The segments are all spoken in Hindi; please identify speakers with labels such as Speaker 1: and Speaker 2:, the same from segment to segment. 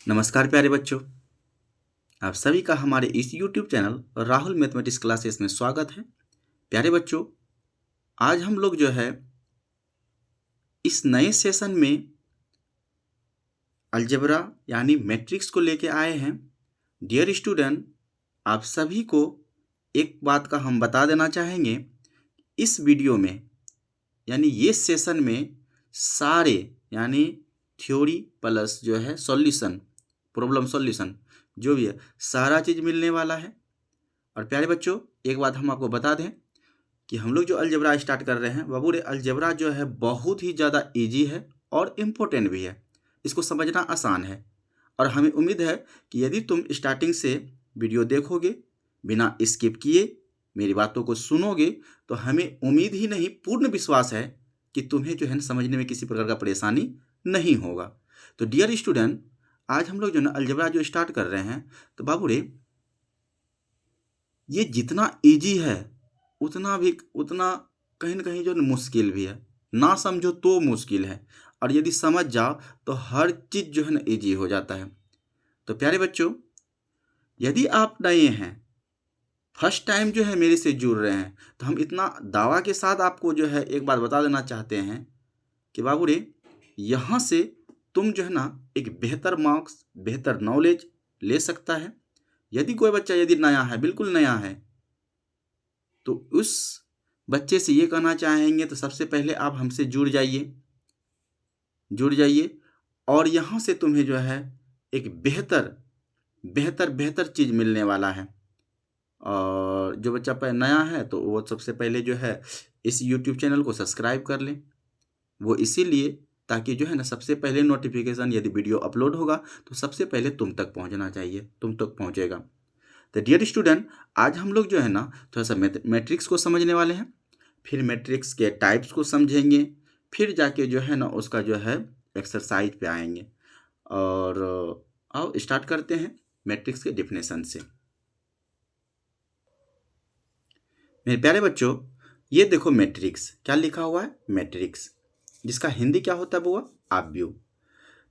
Speaker 1: नमस्कार प्यारे बच्चों, आप सभी का हमारे इस YouTube channel Rahul mathematics classes में स्वागत है। प्यारे बच्चों, आज हम लोग जो है इस नए सेशन में अलजेब्रा यानी मैट्रिक्स को लेके आए हैं। डियर स्टूडेंट, आप सभी को एक बात का हम बता देना चाहेंगे, इस वीडियो में यानी ये सेशन में सारे यानी थ्योरी प्लस जो है सॉल्यूशन, प्रॉब्लम सॉल्यूशन जो भी है सारा चीज़ मिलने वाला है। और प्यारे बच्चों, एक बात हम आपको बता दें कि हम लोग जो अलजेब्रा स्टार्ट कर रहे हैं बाबू रे, अलजेब्रा जो है बहुत ही ज़्यादा इजी है और इम्पोर्टेंट भी है। इसको समझना आसान है और हमें उम्मीद है कि यदि तुम स्टार्टिंग से वीडियो देखोगे, बिना स्किप किए मेरी बातों को सुनोगे, तो हमें उम्मीद ही नहीं पूर्ण विश्वास है कि तुम्हें जो है समझने में किसी प्रकार का परेशानी नहीं होगा। तो डियर स्टूडेंट, आज हम लोग जो है ना अलजेब्रा जो स्टार्ट कर रहे हैं, तो बाबू रे ये जितना इजी है उतना कहीं ना कहीं जो है मुश्किल भी है। ना समझो तो मुश्किल है और यदि समझ जाओ तो हर चीज़ जो है ना इजी हो जाता है। तो प्यारे बच्चों, यदि आप नए हैं, फर्स्ट टाइम जो है मेरे से जुड़ रहे हैं, तो हम इतना दावा के साथ आपको जो है एक बात बता देना चाहते हैं कि बाबू रे, यहाँ से तुम जो है ना एक बेहतर मार्क्स, बेहतर नॉलेज ले सकता है। यदि कोई बच्चा यदि नया है, बिल्कुल नया है, तो उस बच्चे से ये कहना चाहेंगे तो सबसे पहले आप हमसे जुड़ जाइए और यहाँ से तुम्हें जो है एक बेहतर चीज़ मिलने वाला है। और जो बच्चा नया है तो वो सबसे पहले जो है इस YouTube चैनल को सब्सक्राइब कर लें। वो इसीलिए ताकि जो है ना सबसे पहले नोटिफिकेशन यदि वीडियो अपलोड होगा तो सबसे पहले तुम तक पहुंचना चाहिए, तुम तक पहुंचेगा। तो डियर स्टूडेंट, आज हम लोग जो है ना थोड़ा सा मैट्रिक्स को समझने वाले हैं, फिर मैट्रिक्स के टाइप्स को समझेंगे, फिर जाके जो है ना उसका जो है एक्सरसाइज पे आएंगे। और आओ स्टार्ट करते हैं मैट्रिक्स के डेफिनेशन से। मेरे प्यारे बच्चों, ये देखो मैट्रिक्स क्या लिखा हुआ है, मैट्रिक्स जिसका हिंदी क्या होता है बुआ, आव्यूह।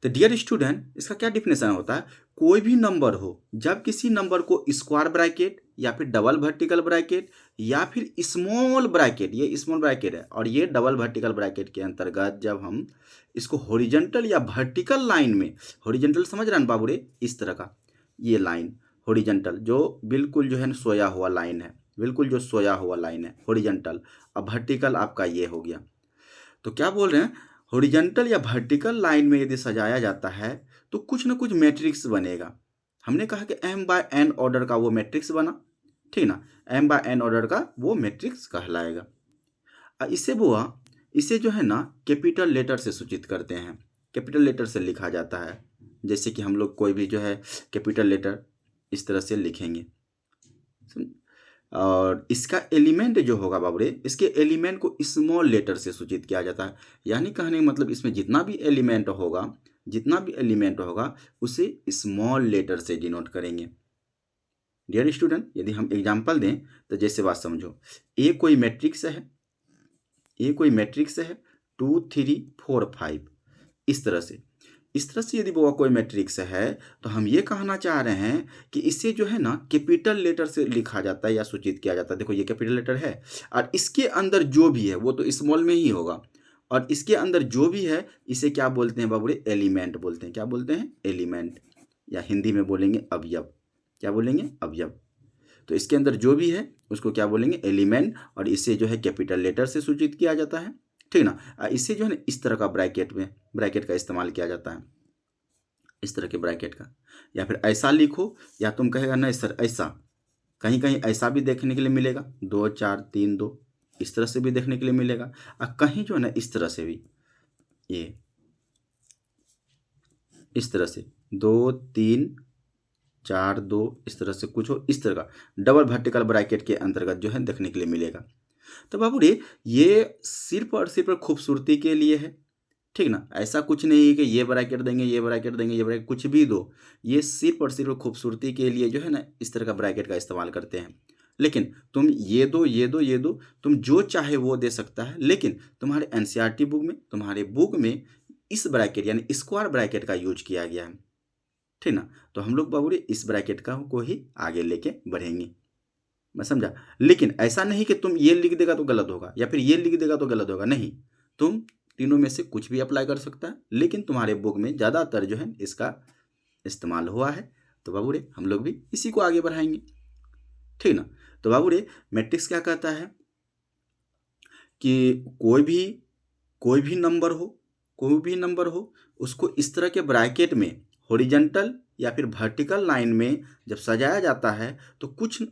Speaker 1: तो डियर स्टूडेंट, इसका क्या डिफिनेशन होता है, कोई भी नंबर हो जब किसी नंबर को स्क्वायर ब्रैकेट या फिर डबल वर्टिकल ब्रैकेट या फिर स्मॉल ब्रैकेट, ये स्मॉल ब्रैकेट है और ये डबल वर्टिकल ब्रैकेट के अंतर्गत जब हम इसको हॉरिजॉन्टल या वर्टिकल लाइन में, हॉरिजॉन्टल समझ रहे हैं बाबू रे, इस तरह का ये लाइन हॉरिजॉन्टल जो बिल्कुल जो है सोया हुआ लाइन है, बिल्कुल जो सोया हुआ लाइन है हॉरिजॉन्टल, अब वर्टिकल आपका ये हो गया। तो क्या बोल रहे हैं, हॉरिजॉन्टल या वर्टिकल लाइन में यदि सजाया जाता है तो कुछ ना कुछ मैट्रिक्स बनेगा। हमने कहा कि m/n ऑर्डर का वो मैट्रिक्स बना, ठीक ना, m/n ऑर्डर का वो मैट्रिक्स कहलाएगा। इसे बुआ, इसे जो है ना कैपिटल लेटर से सूचित करते हैं, कैपिटल लेटर से लिखा जाता है। जैसे कि हम लोग कोई भी जो है कैपिटल लेटर इस तरह से लिखेंगे और इसका एलिमेंट जो होगा बाबूरे, इसके एलिमेंट को स्मॉल लेटर से सूचित किया जाता है। यानी कहने का मतलब इसमें जितना भी एलिमेंट होगा उसे स्मॉल लेटर से डिनोट करेंगे। डियर स्टूडेंट, यदि हम एग्जांपल दें तो जैसे बात समझो, ए कोई मैट्रिक्स है, 2 3 4 5, इस तरह से यदि वो कोई मैट्रिक्स है तो हम ये कहना चाह रहे हैं कि इसे जो है ना कैपिटल लेटर से लिखा जाता है या सूचित किया जाता है। देखो ये कैपिटल लेटर है और इसके अंदर जो भी है वो तो स्मॉल में ही होगा और इसके अंदर जो भी है इसे क्या बोलते हैं बाबूरे, एलिमेंट बोलते हैं। क्या बोलते हैं, एलिमेंट, या हिंदी में बोलेंगे अवयव। क्या बोलेंगे, अवयव। तो इसके अंदर जो भी है उसको क्या बोलेंगे, एलिमेंट, और इसे जो है कैपिटल लेटर से सूचित किया जाता है, ठीक ना। इसे जो है ना इस तरह का ब्रैकेट का इस्तेमाल किया जाता है, इस तरह के ब्रैकेट का। या फिर ऐसा लिखो, या तुम कहेगा नहीं सर ऐसा, कहीं कहीं ऐसा भी देखने के लिए मिलेगा, 2 4 3 2, इस तरह से भी देखने के लिए मिलेगा। और कहीं जो है ना इस तरह से भी, ये इस तरह से 2 3 4 2, इस तरह से कुछ हो, इस तरह का डबल वर्टिकल ब्रैकेट के अंतर्गत जो है देखने के लिए मिलेगा। तो बाबू रे, ये सिर्फ और सिर्फ खूबसूरती के लिए है, ठीक ना। ऐसा कुछ नहीं है कि ये ब्रैकेट देंगे, ये ब्रैकेट देंगे, ये ब्रैकेट कुछ भी दो, ये सिर्फ और सिर्फ खूबसूरती के लिए जो है ना इस तरह का ब्रैकेट का इस्तेमाल करते हैं। लेकिन तुम ये दो, तुम जो चाहे वो दे सकता है, लेकिन तुम्हारे एनसीईआरटी बुक में, तुम्हारे बुक में इस ब्रैकेट यानी स्क्वायर ब्रैकेट का यूज किया गया है, ठीक ना। तो हम लोग बाबू रे इस ब्रैकेट का को ही आगे लेके बढ़ेंगे, मैं समझा। लेकिन ऐसा नहीं कि तुम ये लिख देगा तो गलत होगा या फिर ये लिख देगा तो गलत होगा, नहीं, तुम तीनों में से कुछ भी अप्लाई कर सकता है, लेकिन तुम्हारे बुक में ज़्यादातर जो है इसका इस्तेमाल हुआ है। तो बाबू रे हम लोग भी इसी को आगे बढ़ाएंगे, ठीक ना। तो बाबू रे मैट्रिक्स क्या कहता है कि कोई भी नंबर हो उसको इस तरह के ब्रैकेट में हॉरिजॉन्टल या फिर वर्टिकल लाइन में जब सजाया जाता है तो कुछ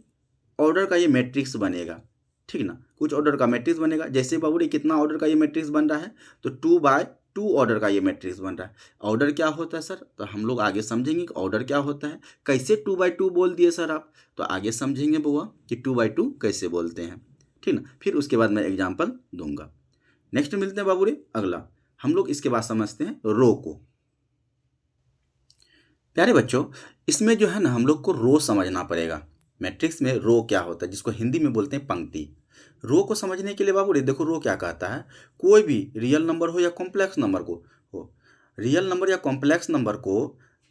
Speaker 1: ऑर्डर का ये मैट्रिक्स बनेगा, ठीक ना। कुछ ऑर्डर का मैट्रिक्स बनेगा। जैसे बाबू रे कितना ऑर्डर का ये मैट्रिक्स बन रहा है, तो 2x2 ऑर्डर का ये मैट्रिक्स बन रहा है। ऑर्डर क्या होता है सर, तो हम लोग आगे समझेंगे कि ऑर्डर क्या होता है। कैसे 2x2 बोल दिए सर आप, तो आगे समझेंगे बुआ कि 2x2 कैसे बोलते हैं, ठीक ना। फिर उसके बाद मैं एग्जाम्पल दूंगा। नेक्स्ट मिलते हैं बाबू रे अगला। हम लोग इसके बाद समझते हैं रो को। प्यारे बच्चों, इसमें जो है ना हम लोग को रो समझना पड़ेगा। मैट्रिक्स में रो क्या होता है, जिसको हिंदी में बोलते हैं पंक्ति। रो को समझने के लिए बाबू रे देखो रो क्या कहता है, कोई भी रियल नंबर हो या कॉम्प्लेक्स नंबर को हो, रियल नंबर या कॉम्प्लेक्स नंबर को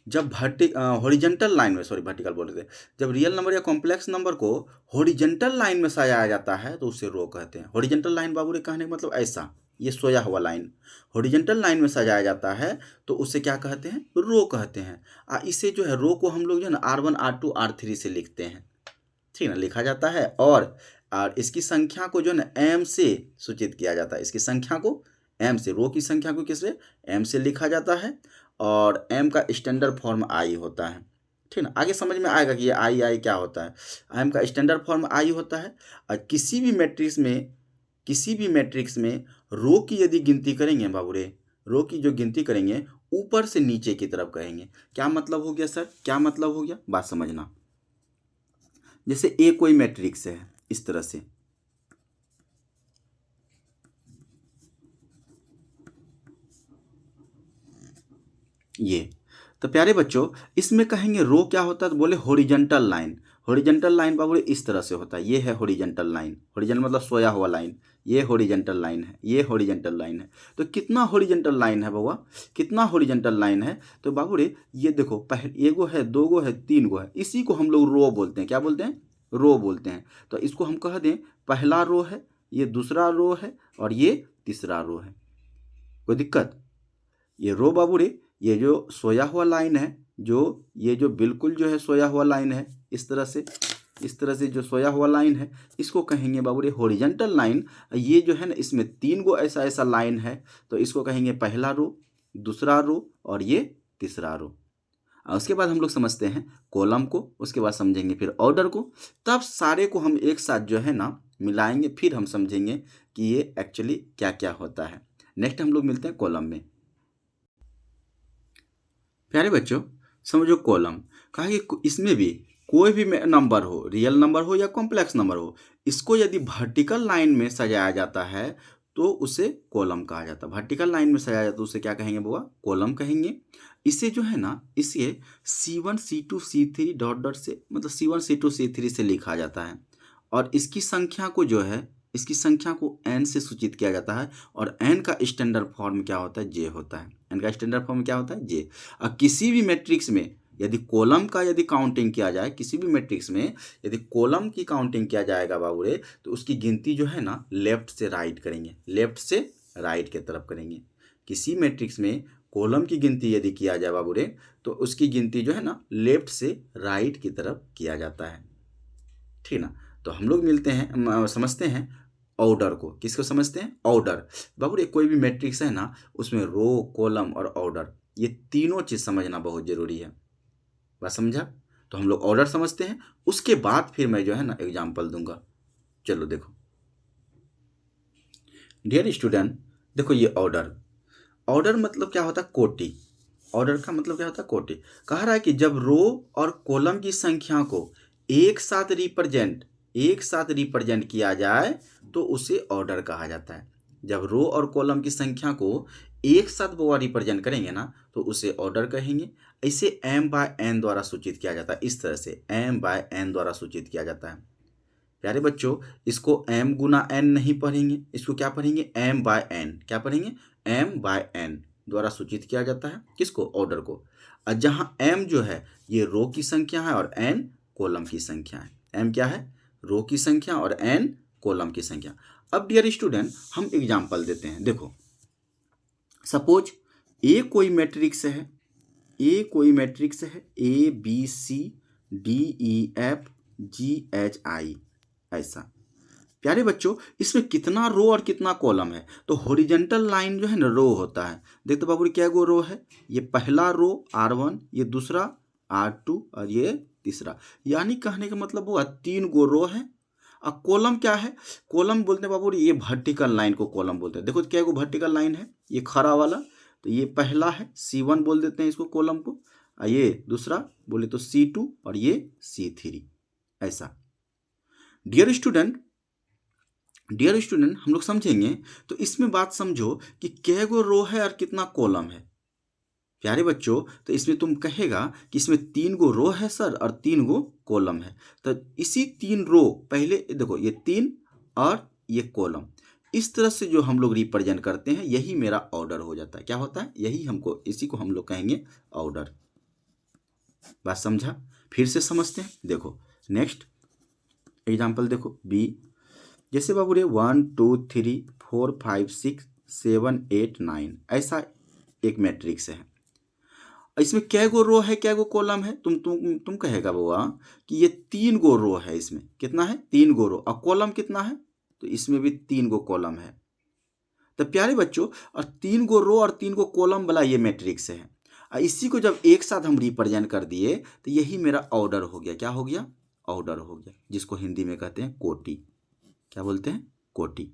Speaker 1: जब हॉरिजॉन्टल लाइन में, सॉरी वर्टिकल बोल रहे थे, जब रियल नंबर या कॉम्प्लेक्स नंबर को हॉरिजॉन्टल लाइन में सजाया जाता है तो उसे रो कहते हैं। हॉरिजॉन्टल लाइन बाबू रे कहने का मतलब ऐसा, ये सोया हुआ लाइन हॉरिजॉन्टल लाइन में सजाया जाता है तो उसे क्या कहते हैं, रो कहते हैं। इसे जो है रो को हम लोग जो है ना R1 R2 R3 से लिखते हैं, ठीक ना, लिखा जाता है। और इसकी संख्या को जो है ना m से सूचित किया जाता है। इसकी संख्या को m से, रो की संख्या को किससे, m से लिखा जाता है। और m का स्टैंडर्ड फॉर्म i होता है, ठीक ना। आगे समझ में आएगा कि ये आई क्या होता है। m का स्टैंडर्ड फॉर्म i होता है। और किसी भी मैट्रिक्स में रो की यदि गिनती करेंगे बाबू रे, रो की जो गिनती करेंगे ऊपर से नीचे की तरफ करेंगे। क्या मतलब हो गया सर, क्या मतलब हो गया, बात समझना। जैसे ए कोई मैट्रिक्स है इस तरह से, ये तो प्यारे बच्चों इसमें कहेंगे रो क्या होता है, तो बोले हॉरिजॉन्टल लाइन। हॉरिजॉन्टल लाइन बाबू इस तरह से होता है, ये है हॉरिजॉन्टल लाइन। हॉरिजॉन्टल मतलब सोया हुआ लाइन, ये हॉरिजॉन्टल लाइन है, ये हॉरिजॉन्टल लाइन है। तो कितना हॉरिजॉन्टल लाइन है बाबा, कितना हॉरिजॉन्टल लाइन है, तो बाबू रे ये देखो, पहले एगो है, दो गो है, तीन गो है, इसी को हम लोग रो बोलते हैं। क्या बोलते हैं, रो बोलते हैं। तो इसको हम कह दें पहला रो है, ये दूसरा रो है और ये तीसरा रो है। कोई दिक्कत, ये रो बाबू रे ये जो सोया हुआ लाइन है, ये जो बिल्कुल जो है सोया हुआ लाइन है, इस तरह से जो सोया हुआ लाइन है, इसको कहेंगे बाबू रे हॉरिजॉन्टल लाइन। ये जो है ना इसमें तीन गो ऐसा लाइन है, तो इसको कहेंगे पहला रो, दूसरा रो और ये तीसरा रो। और उसके बाद हम लोग समझते हैं कॉलम को, उसके बाद समझेंगे फिर ऑर्डर को। तब सारे को हम एक साथ जो है ना मिलाएंगे, फिर हम समझेंगे कि ये एक्चुअली क्या क्या होता है। नेक्स्ट हम लोग मिलते हैं कॉलम में। प्यारे बच्चों समझो कॉलम कहा कि इसमें भी कोई भी नंबर हो, रियल नंबर हो या कॉम्प्लेक्स नंबर हो, इसको यदि वर्टिकल लाइन में सजाया जाता है तो उसे कॉलम कहा जाता है। वर्टिकल लाइन में सजाया जाता है तो उसे क्या कहेंगे बुआ, कॉलम कहेंगे। इसे जो है ना इसे C1 C2 C3 dot dot से, मतलब C1 C2 C3 से लिखा जाता है। और इसकी संख्या को जो है, इसकी संख्या को n से सूचित किया जाता है। और n का स्टैंडर्ड फॉर्म क्या होता है, j होता है। n का स्टैंडर्ड फॉर्म क्या होता है, j। और किसी भी मैट्रिक्स में यदि कॉलम का यदि काउंटिंग किया जाए, किसी भी मैट्रिक्स में यदि कॉलम की काउंटिंग किया जाएगा बाबू रे, तो उसकी गिनती जो है ना लेफ्ट से राइट करेंगे, लेफ्ट से राइट की तरफ करेंगे। किसी मैट्रिक्स में कॉलम की गिनती यदि किया जाए बाबू रे, तो उसकी गिनती जो है ना लेफ्ट से राइट की तरफ किया जाता है, ठीक ना। तो हम लोग मिलते हैं, समझते हैं ऑर्डर को। किसको समझते हैं, ऑर्डर। बाबू रे कोई भी मैट्रिक्स है ना उसमें रो, कॉलम और ऑर्डर, ये तीनों चीज़ समझना बहुत ज़रूरी है। बात समझा। तो हम लोग ऑर्डर समझते हैं, उसके बाद फिर मैं जो है ना एग्जाम्पल दूंगा। चलो देखो डियर स्टूडेंट, देखो ये ऑर्डर मतलब क्या होता है, कोटि। ऑर्डर का मतलब क्या होता है, कोटि। कह रहा है कि जब रो और कॉलम की संख्या को एक साथ रिप्रेजेंट किया जाए तो उसे ऑर्डर कहा जाता है। जब रो और कॉलम की संख्या को एक साथ वो रिप्रेजेंट करेंगे ना तो उसे ऑर्डर कहेंगे। इसे m/n द्वारा सूचित किया जाता है। इस तरह से m/n द्वारा सूचित किया जाता है। प्यारे बच्चों इसको m गुना n नहीं पढ़ेंगे, इसको क्या पढ़ेंगे, m/n। क्या पढ़ेंगे, m/n द्वारा सूचित किया जाता है। किसको, ऑर्डर को। और जहाँ m जो है ये रो की संख्या है और n कॉलम की संख्या है। m क्या है? रो की संख्या और n कॉलम की संख्या। अब डियर स्टूडेंट हम एग्जाम्पल देते हैं। देखो सपोज ए कोई मैट्रिक्स है, ए कोई मैट्रिक्स है A B C D E F G H I, ऐसा। प्यारे बच्चों इसमें कितना रो और कितना कॉलम है? तो हॉरिजॉन्टल लाइन जो है ना रो होता है। देखते बाबू क्या गो रो है? ये पहला रो R1, ये दूसरा R2 और ये तीसरा, यानी कहने का मतलब हुआ 3 गो रो है। और कॉलम क्या है? कॉलम बोलते हैं बाबू ये वर्टिकल लाइन को कॉलम बोलते हैं। देखो क्या गो वर्टिकल लाइन है, ये खड़ा वाला, तो ये पहला है C1 बोल देते हैं इसको कॉलम को, और ये दूसरा बोले तो C2 और ये C3, ऐसा। डियर स्टूडेंट हम लोग समझेंगे तो इसमें बात समझो कि कै गो रो है और कितना कॉलम है। प्यारे बच्चों तो इसमें तुम कहेगा कि इसमें 3 गो रो है सर और 3 गो कॉलम है। तो इसी 3 रो, पहले देखो ये 3 और ये कॉलम, इस तरह से जो हम लोग रिप्रेजेंट करते हैं यही मेरा ऑर्डर हो जाता है। क्या होता है? यही हमको, इसी को हम लोग कहेंगे ऑर्डर। बात समझा? फिर से समझते हैं। देखो नेक्स्ट एग्जाम्पल देखो बी, जैसे बाबू रे 1 2 3 4 5 6 7 8 9, ऐसा एक मैट्रिक्स है। इसमें कै गो रो है कै गो कॉलम है? तुम कहेगा बुआ कि ये 3 गो रो है। इसमें कितना है? 3 गो रो। और कॉलम कितना है? तो इसमें भी 3 गो कॉलम है। तो प्यारे बच्चों और 3 गो रो और 3 गो कॉलम वाला ये मैट्रिक्स है। और इसी को जब एक साथ हम रिप्रेजेंट कर दिए तो यही मेरा ऑर्डर हो गया। क्या हो गया? ऑर्डर हो गया, जिसको हिंदी में कहते हैं कोटि। क्या बोलते हैं? कोटि।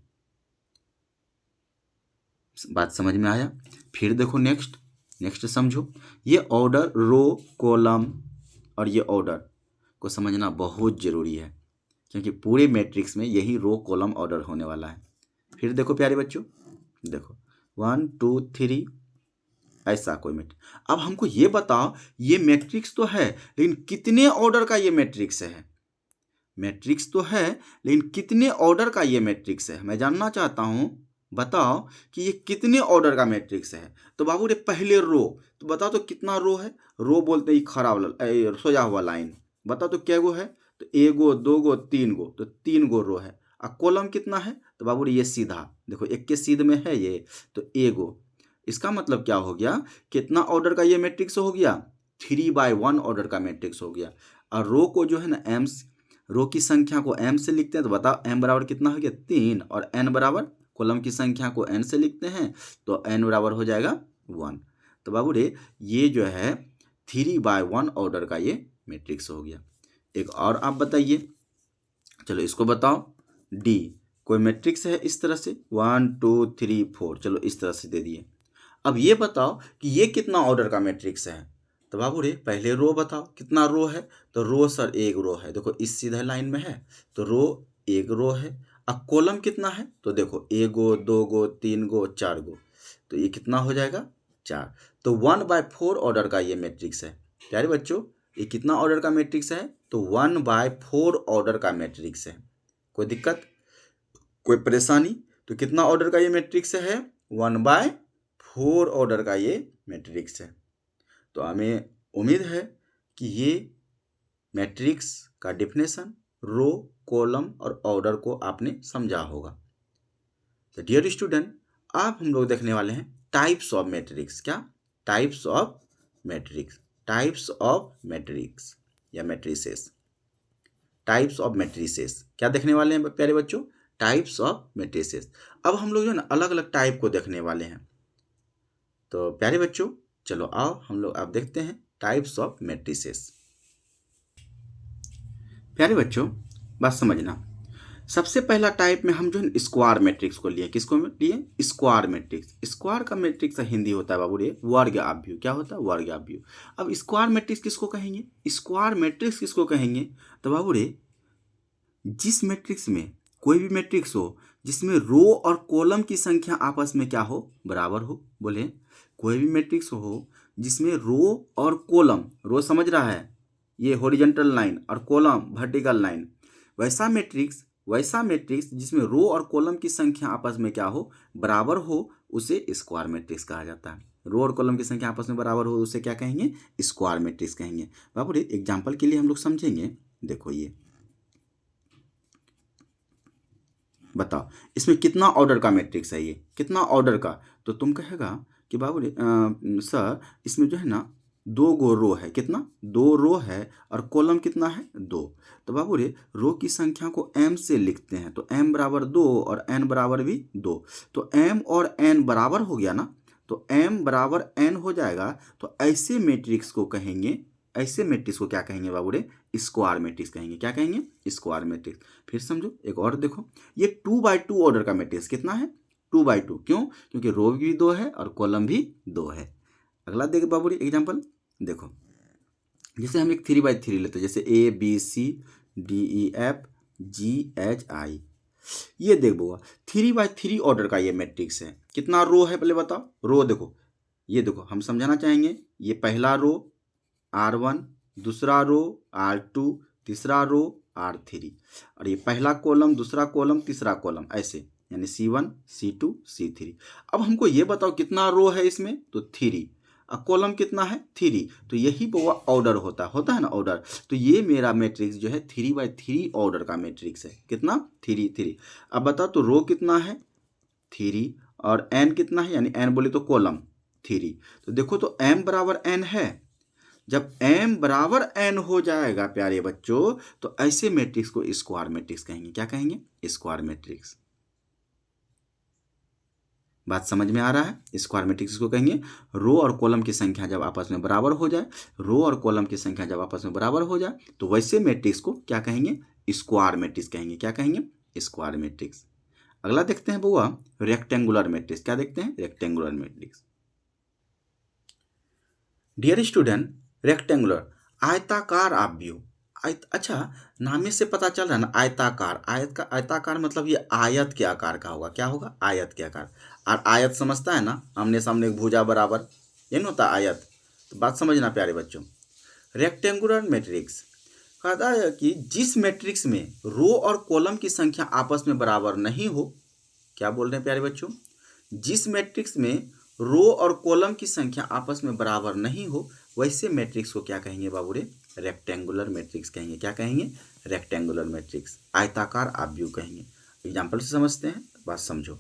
Speaker 1: बात समझ में आया? फिर देखो नेक्स्ट समझो। ये ऑर्डर, रो, कॉलम और ये ऑर्डर को समझना बहुत जरूरी है, क्योंकि पूरे मैट्रिक्स में यही रो कॉलम ऑर्डर होने वाला है। फिर देखो प्यारे बच्चों, देखो 1 2 3, ऐसा कोई मैट्रिक्स। अब हमको ये बताओ, ये मैट्रिक्स तो है लेकिन कितने ऑर्डर का ये मैट्रिक्स है? मैट्रिक्स तो है लेकिन कितने ऑर्डर का ये मैट्रिक्स है, मैं जानना चाहता हूं। बताओ कि ये कितने ऑर्डर का मैट्रिक्स है। तो बाबू रे पहले रो, तो बताओ तो कितना रो है? रो बोलते ही खड़ा वाला सोजा हुआ लाइन। बताओ तो क्या गो है? तो 1 गो 2 गो 3 गो, तो 3 गो रो है। और कॉलम कितना है? तो बाबू रे ये सीधा देखो, एक के सीध में है ये, तो 1 गो। इसका मतलब क्या हो गया? कितना ऑर्डर का ये मैट्रिक्स हो गया? 3/1 ऑर्डर का मैट्रिक्स हो गया। और रो को जो है ना रो की संख्या को m से लिखते हैं, तो बताओ m बराबर कितना हो गया? 3। और n बराबर कॉलम की संख्या को n से लिखते हैं, तो n बराबर हो जाएगा 1। तो बाबू रे ये जो है 3/1 ऑर्डर का ये मैट्रिक्स हो गया। एक और आप बताइए, चलो इसको बताओ। डी कोई मैट्रिक्स है इस तरह से 1 2 3 4, चलो इस तरह से दे दिए। अब ये बताओ कि ये कितना ऑर्डर का मैट्रिक्स है? तो बाबू रे पहले रो बताओ कितना रो है। तो रो सर 1 रो है, देखो इस सीधा लाइन में है, तो रो 1 रो है। अब कॉलम कितना है? तो देखो 1 गो 2 गो 3 गो 4 गो, तो ये कितना हो जाएगा? 4। तो 1/4 ऑर्डर का ये मैट्रिक्स है। प्यारे बच्चों ये कितना ऑर्डर का मैट्रिक्स है? तो 1/4 ऑर्डर का मैट्रिक्स है। कोई दिक्कत, कोई परेशानी? तो कितना ऑर्डर का ये मैट्रिक्स है? 1/4 ऑर्डर का ये मैट्रिक्स है। तो हमें उम्मीद है कि ये मैट्रिक्स का डेफिनेशन, रो, कॉलम और ऑर्डर को आपने समझा होगा। तो डियर स्टूडेंट आप हम लोग देखने वाले हैं टाइप्स ऑफ मैट्रिक्स। क्या? Types of matrix. Types of matrix या मैट्रिसेस। टाइप्स ऑफ मैट्रिसेस क्या देखने वाले हैं प्यारे बच्चों? Types of matrices. अब हम लोग जो है ना अलग अलग टाइप को देखने वाले हैं। तो प्यारे बच्चों चलो आओ हम लोग आप देखते हैं टाइप्स ऑफ मैट्रिसेस। प्यारे बच्चों बात समझना, सबसे पहला टाइप में हम जो है स्क्वायर मैट्रिक्स को लिए। किसको लिए? Square matrix. स्क्वायर का मैट्रिक्स हिंदी होता है बाबू रे वर्ग आव्यूह। क्या होता है? वर्ग आव्यूह। अब स्क्वायर मैट्रिक्स किसको कहेंगे? स्क्वायर मैट्रिक्स किसको कहेंगे? तो बाबू रे जिस मैट्रिक्स में कोई भी मैट्रिक्स हो जिसमें रो और कॉलम की संख्या आपस में क्या हो? बराबर हो। बोले कोई भी मैट्रिक्स हो जिसमें रो और कॉलम, रो समझ रहा है ये हॉरिजॉन्टल लाइन और कॉलम वर्टिकल लाइन, वैसा मैट्रिक्स जिसमें रो और कॉलम की संख्या आपस में क्या हो? बराबर हो, उसे स्क्वायर मैट्रिक्स कहा जाता है। रो और कॉलम की संख्या आपस में बराबर हो उसे क्या कहेंगे? स्क्वायर मैट्रिक्स कहेंगे। बाबू रे एग्जाम्पल के लिए हम लोग समझेंगे। देखो ये बताओ इसमें कितना ऑर्डर का मैट्रिक्स है, ये कितना ऑर्डर का? तो तुम कहेगा कि बाबू रे सर इसमें जो है ना 2 गो रो है, कितना? 2 रो है और कॉलम कितना है? 2। तो बाबू रे रो की संख्या को m से लिखते हैं, तो m बराबर 2 और n बराबर भी 2। तो m और n बराबर हो गया ना, तो m बराबर n हो जाएगा। तो ऐसे मैट्रिक्स को कहेंगे, ऐसे मैट्रिक्स को क्या कहेंगे बाबू रे? स्क्वायर मैट्रिक्स कहेंगे। क्या कहेंगे? Square matrix. फिर समझो एक और देखो, ये 2x2 ऑर्डर का मैट्रिक्स कितना है? 2x2। क्यों? क्योंकि रो भी 2 है और कॉलम भी 2 है। अगला देखो बाबू रे एग्जाम्पल देखो, जैसे हम एक 3x3 लेते हैं, जैसे ABCDEFGHI। ये देख बुआ 3x3 ऑर्डर का ये मैट्रिक्स है। कितना रो है पहले बताओ? रो देखो, ये देखो हम समझाना चाहेंगे। ये पहला रो R1, दूसरा रो R2, तीसरा रो R3, और ये पहला कॉलम, दूसरा कॉलम, तीसरा कॉलम, ऐसे यानी C1 C2 C3। अब हमको ये बताओ कितना रो है इसमें? तो 3। अब कॉलम कितना है? 3। तो यही वो ऑर्डर होता है ना ऑर्डर। तो ये मेरा मैट्रिक्स जो है 3x3 ऑर्डर का मैट्रिक्स है। कितना? 3। अब बताओ तो रो कितना है? 3 और n कितना है? यानी n बोले तो कॉलम 3। तो देखो तो m बराबर n है। जब m बराबर n हो जाएगा प्यारे बच्चों, तो ऐसे मैट्रिक्स को स्क्वायर मैट्रिक्स कहेंगे। क्या कहेंगे? Square matrix. बात समझ में आ रहा है? स्क्वायर मैट्रिक्स को कहेंगे रो और कॉलम की संख्या जब आपस में बराबर हो जाए, रो और कॉलम की संख्या जब आपस में बराबर हो जाए तो वैसे मैट्रिक्स को क्या कहेंगे? स्क्वायर मैट्रिक्स कहेंगे। क्या कहेंगे? Square matrix. अगला देखते हैं बुआ रेक्टेंगुलर मैट्रिक्स। क्या देखते हैं? Rectangular matrix. Dear student, rectangular आयताकार आव्यूह। अच्छा, नामे से पता चल रहा है ना आयताकार। आयताकार मतलब ये आयत के आकार का होगा। क्या होगा? आयत के आकार। और आयत समझता है ना, आमने सामने एक भुजा बराबर, ये नहीं होता आयत। तो बात समझना प्यारे बच्चों, रेक्टेंगुलर मैट्रिक्स कहता है कि जिस मैट्रिक्स में रो और कॉलम की संख्या आपस में बराबर नहीं हो। क्या बोल रहे हैं प्यारे बच्चों? जिस मैट्रिक्स में रो और कॉलम की संख्या आपस में बराबर नहीं हो वैसे मैट्रिक्स को क्या कहेंगे बाबू रे? रेक्टेंगुलर मैट्रिक्स कहेंगे। क्या कहेंगे? रेक्टेंगुलर मैट्रिक्स, आयताकार आव्यूह कहेंगे। एग्जाम्पल से समझते हैं, बात समझो।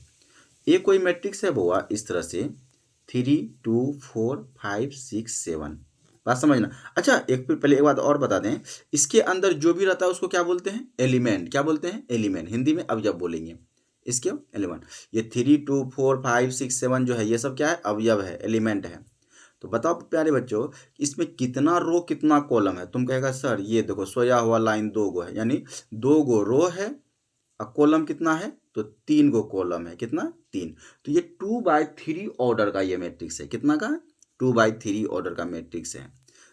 Speaker 1: ये कोई मैट्रिक्स है बुआ इस तरह से 3 2 4 5 6 7। बात समझना। अच्छा एक पहले एक बात और बता दें, इसके अंदर जो भी रहता है उसको क्या बोलते हैं? एलिमेंट। क्या बोलते हैं? एलिमेंट। हिंदी में अवयव बोलेंगे इसके, एलिमेंट। ये 3 2 4 5 6 7 जो है ये सब क्या है? अवयव है, एलिमेंट है। तो बताओ प्यारे बच्चों इसमें कितना रो कितना कॉलम है? तुम कहेगा सर ये देखो सोया हुआ लाइन 2 गो है, यानी 2 गो रो है और कॉलम कितना है? तो 3 गो कॉलम है। कितना? 3। तो ये 2/3 ऑर्डर का ये मैट्रिक्स है। कितना का? 2/3 ऑर्डर का मैट्रिक्स है।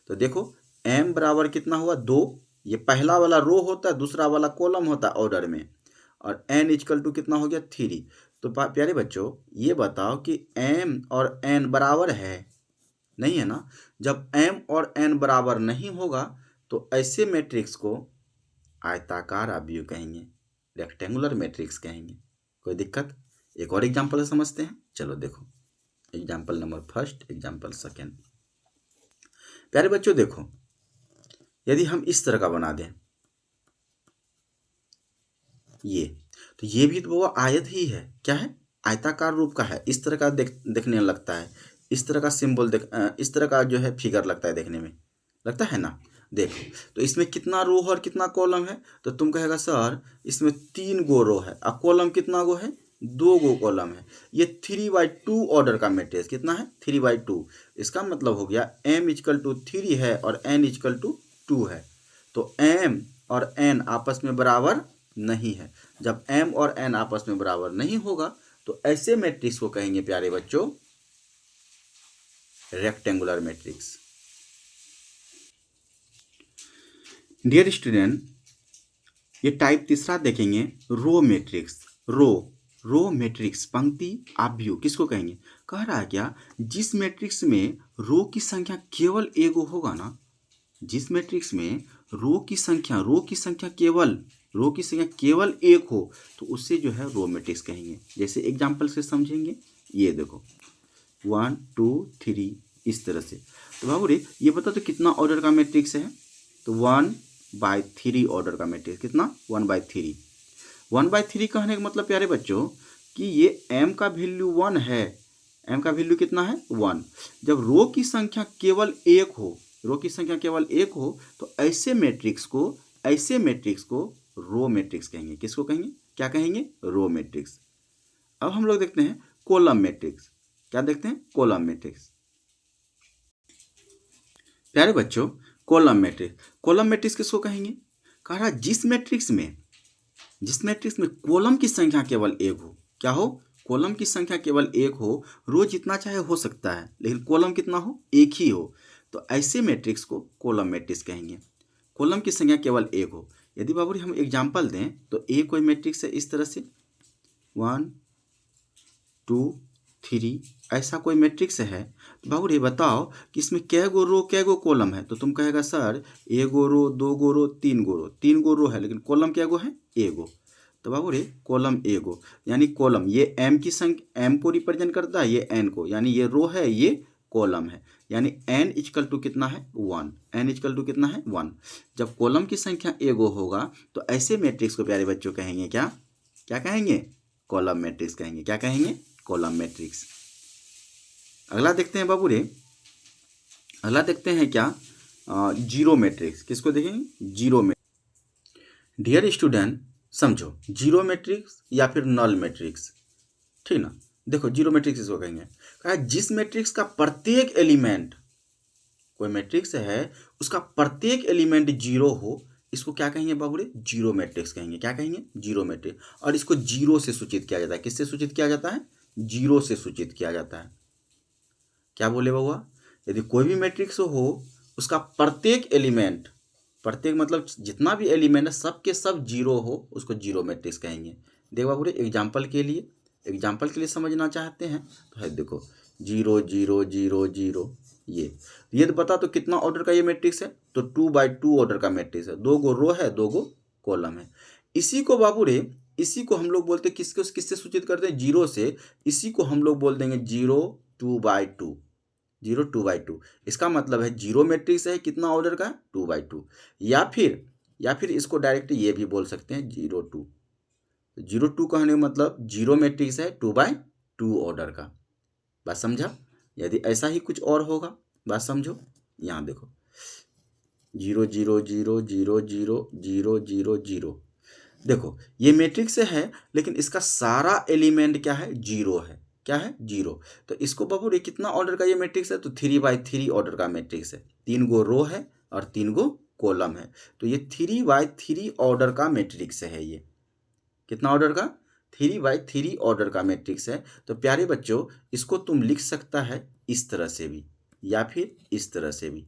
Speaker 1: तो देखो m बराबर कितना हुआ? 2। ये पहला वाला रो होता है, दूसरा वाला कॉलम होता है ऑर्डर में, और n इक्वल टू कितना हो गया? 3। तो प्यारे बच्चों ये बताओ कि m और n बराबर है? नहीं है ना। जब m और n बराबर नहीं होगा तो ऐसे मैट्रिक्स को आयताकार आव्यूह कहेंगे, रेक्टेंगुलर मैट्रिक्स कहेंगे। कोई दिक्कत? एक और एग्जांपल से समझते हैं। चलो देखो example number first, example second. प्यारे बच्चों देखो, यदि हम इस तरह का बना दें ये, तो ये भी तो वो आयत ही है। क्या है? आयताकार रूप का है। इस तरह का देखने लगता है, इस तरह का सिंबल इस तरह का जो है फिगर लगता है देखने में, लगता है ना। देखो तो इसमें कितना रो और कितना कॉलम है? तो तुम कहेगा सर इसमें 3 गो रो है और कॉलम कितना गो है? 2 गो कॉलम है। ये 3/2 ऑर्डर का मैट्रिक्स कितना है? 3/2। इसका मतलब हो गया m इक्वल टू 3 है और n इक्वल टू 2 है। तो m और n आपस में बराबर नहीं है। जब m और n आपस में बराबर नहीं होगा तो ऐसे मैट्रिक्स को कहेंगे प्यारे बच्चों रेक्टेंगुलर मैट्रिक्स। डियर स्टूडेंट, ये टाइप तीसरा देखेंगे रो मैट्रिक्स। रो मैट्रिक्स पंक्ति आव्यूह किसको कहेंगे? कह रहा है क्या, जिस मैट्रिक्स में रो की संख्या केवल एगो होगा ना, जिस मैट्रिक्स में रो की संख्या केवल एक हो तो उससे जो है रो मैट्रिक्स कहेंगे। जैसे एग्जांपल से समझेंगे। ये देखो 1 2 3 इस तरह से। तो बाबू रे ये बता तो कितना ऑर्डर का मैट्रिक्स है? तो 1/3 ऑर्डर का मैट्रिक्स। कितना? 1/3। 1/3 कहने का मतलब प्यारे बच्चों कि ये m का वैल्यू 1 है। m का वैल्यू कितना है? 1। जब रो की संख्या केवल एक हो, रो की संख्या केवल एक हो, तो ऐसे मैट्रिक्स को रो मैट्रिक्स कहेंगे। किसको कहेंगे? क्या कहेंगे? Row matrix. अब हम लोग देखते हैं कॉलम मैट्रिक्स। क्या देखते हैं? Column matrix. प्यारे बच्चों कॉलम मैट्रिक्स किसको कहेंगे? कह रहा जिस मैट्रिक्स में कॉलम की संख्या केवल एक हो। क्या हो? कॉलम की संख्या केवल एक हो। रो जितना चाहे हो सकता है, लेकिन कॉलम कितना हो? एक ही हो। तो ऐसे मैट्रिक्स को कॉलम मैट्रिक्स कहेंगे। कॉलम की संख्या केवल एक हो। यदि बाबू हम एग्जाम्पल दें तो ए कोई मैट्रिक्स है इस तरह से 1 2 3 ऐसा कोई मैट्रिक्स है। तो बाबू ये बताओ कि इसमें कै गो रो कै गो कॉलम है? तो तुम कहेगा सर ए गो रो, 2 गो रो, 3 गो रो। 3 गो रो है, लेकिन कॉलम कै गो है? ए गो। तो बाबू रे कॉलम ए गो, यानी कॉलम ये एम की संख्या, एम को रिप्रेजेंट करता है, ये एन को, यानी ये रो है, ये कॉलम है। यानी एन इक्वल टू कितना है? 1। एन इक्वल टू कितना है? 1। जब कॉलम की संख्या ए गो होगा तो ऐसे मैट्रिक्स को प्यारे बच्चों कहेंगे क्या? क्या कहेंगे? कॉलम मैट्रिक्स कहेंगे। क्या कहेंगे? Column matrix. अगला देखते हैं बाबू रे, अगला देखते हैं क्या? Zero matrix. किसको देखेंगे? Zero matrix. डियर स्टूडेंट समझो, जीरो मैट्रिक्स या फिर नल मैट्रिक्स, ठीक ना? देखो जीरो मैट्रिक्स इसको कहेंगे, कहा जिस मैट्रिक्स का प्रत्येक एलिमेंट, कोई मैट्रिक्स है उसका प्रत्येक एलिमेंट जीरो हो, इसको क्या कहेंगे बाबू रे? जीरो मैट्रिक्स कहेंगे। क्या कहेंगे? Zero matrix. और इसको जीरो से सूचित किया जाता है। किससे सूचित किया जाता है? जीरो से सूचित किया जाता है। क्या बोले बउआ? यदि कोई भी मैट्रिक्स हो उसका प्रत्येक एलिमेंट, प्रत्येक मतलब जितना भी एलिमेंट है सब के सब जीरो हो, उसको जीरो मैट्रिक्स कहेंगे। देखो बाबू रे एग्जाम्पल के लिए समझना चाहते हैं तो है, देखो 0 0 0 0 ये तो बता तो कितना ऑर्डर का ये मैट्रिक्स है? तो 2/2 ऑर्डर का मैट्रिक्स है। 2 गो रो है, 2 गो कॉलम है। इसी को बाबू रे, इसी को हम लोग बोलते हैं किससे सूचित करते हैं? जीरो से। इसी को हम लोग बोल देंगे 0 2/2। 0 2/2 इसका मतलब है जीरो मैट्रिक्स है, कितना ऑर्डर का? 2/2। या फिर इसको डायरेक्ट ये भी बोल सकते हैं 0 2। 0 2 कहने का मतलब जीरो मैट्रिक्स है 2/2 ऑर्डर का। बात समझा? यदि ऐसा ही कुछ और होगा, बात समझो। यहाँ देखो 0 0 0 0 0 0 0 0। देखो ये मैट्रिक्स है, लेकिन इसका सारा एलिमेंट क्या है? जीरो है। क्या है? जीरो। तो इसको बाबू ये कितना ऑर्डर का ये मैट्रिक्स है? तो 3/3 ऑर्डर का मैट्रिक्स है। 3 गो रो है और 3 गो कॉलम है। तो ये 3/3 ऑर्डर का मैट्रिक्स है। ये कितना ऑर्डर का? 3/3 ऑर्डर का मैट्रिक्स है। तो प्यारे बच्चों इसको तुम लिख सकता है इस तरह से भी या फिर इस तरह से भी।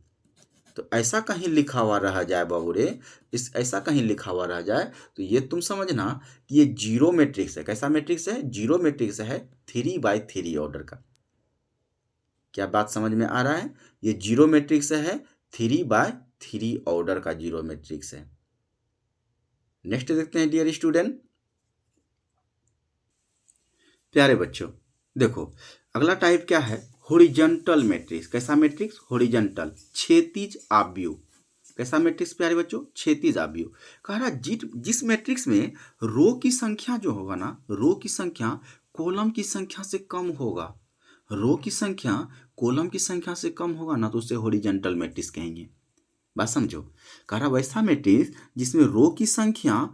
Speaker 1: तो ऐसा कहीं लिखा हुआ रह जाए बाबू रे, ऐसा कहीं लिखा हुआ रह जाए तो ये तुम समझना कि ये जीरो मैट्रिक्स है। कैसा मैट्रिक्स है? जीरो मैट्रिक्स है 3/3 ऑर्डर का। क्या बात समझ में आ रहा है? ये जीरो मैट्रिक्स है 3/3 ऑर्डर का जीरो मैट्रिक्स है। नेक्स्ट देखते हैं डियर स्टूडेंट। प्यारे बच्चों देखो अगला टाइप क्या है? Horizontal matrix. कैसा मैट्रिक्स? हॉरिजॉन्टल, क्षैतिज आव्यूह। कैसा मैट्रिक्स प्यारे बच्चों? क्षैतिज आव्यूह। कह रहा जिस मैट्रिक्स में रो की संख्या जो होगा ना, रो की संख्या कॉलम की संख्या से कम होगा, रो की संख्या कॉलम की संख्या से कम होगा ना, तो उसे हॉरिजॉन्टल मैट्रिक्स कहेंगे। बात समझो। कह रहा वैसा मैट्रिक्स जिसमें रो की संख्या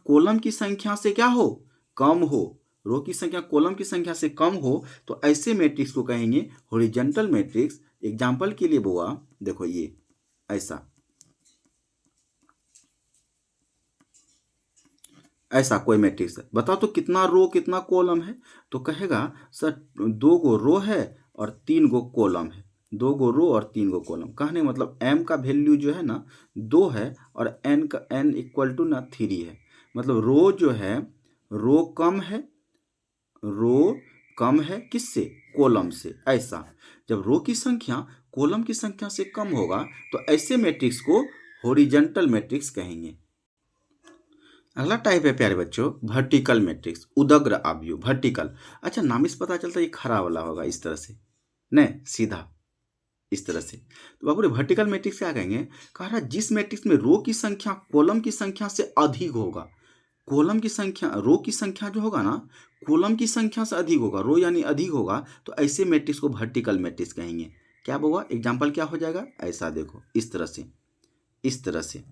Speaker 1: कॉलम की संख्या से क्या हो? कम हो। रो की संख्या कॉलम की संख्या से कम हो, तो ऐसे मैट्रिक्स को कहेंगे हॉरिजॉन्टल मैट्रिक्स। एग्जाम्पल के लिए बुआ देखो ये ऐसा कोई मैट्रिक्स है। बताओ तो कितना रो कितना कॉलम है? तो कहेगा सर 2 गो रो है और 3 गो कॉलम है। 2 गो रो और 3 गो कॉलम। कहने मतलब m का वैल्यू जो है ना 2 है और n इक्वल टू ना 3 है। मतलब रो जो है, रो कम है किससे? कॉलम से। ऐसा जब रो की संख्या कॉलम की संख्या से कम होगा तो ऐसे मैट्रिक्स को हॉरिजॉन्टल मैट्रिक्स कहेंगे। अगला टाइप है प्यारे बच्चों वर्टिकल मैट्रिक्स, उदग्र आव्यूह, वर्टिकल। अच्छा, नाम से पता चलता है ये खड़ा वाला होगा इस तरह से, नहीं सीधा इस तरह से। तो बाबू वर्टिकल मैट्रिक्स क्या कहेंगे, कह रहा जिस मैट्रिक्स में रो की संख्या कॉलम की संख्या से अधिक होगा, कॉलम की संख्या रो की संख्या जो होगा ना कॉलम की संख्या से अधिक होगा, रो यानी अधिक होगा, तो ऐसे मैट्रिक्स को वर्टिकल मैट्रिक्स कहेंगे। क्या होगा, एग्जाम्पल क्या हो जाएगा, ऐसा देखो इस तरह से, इस तरह से।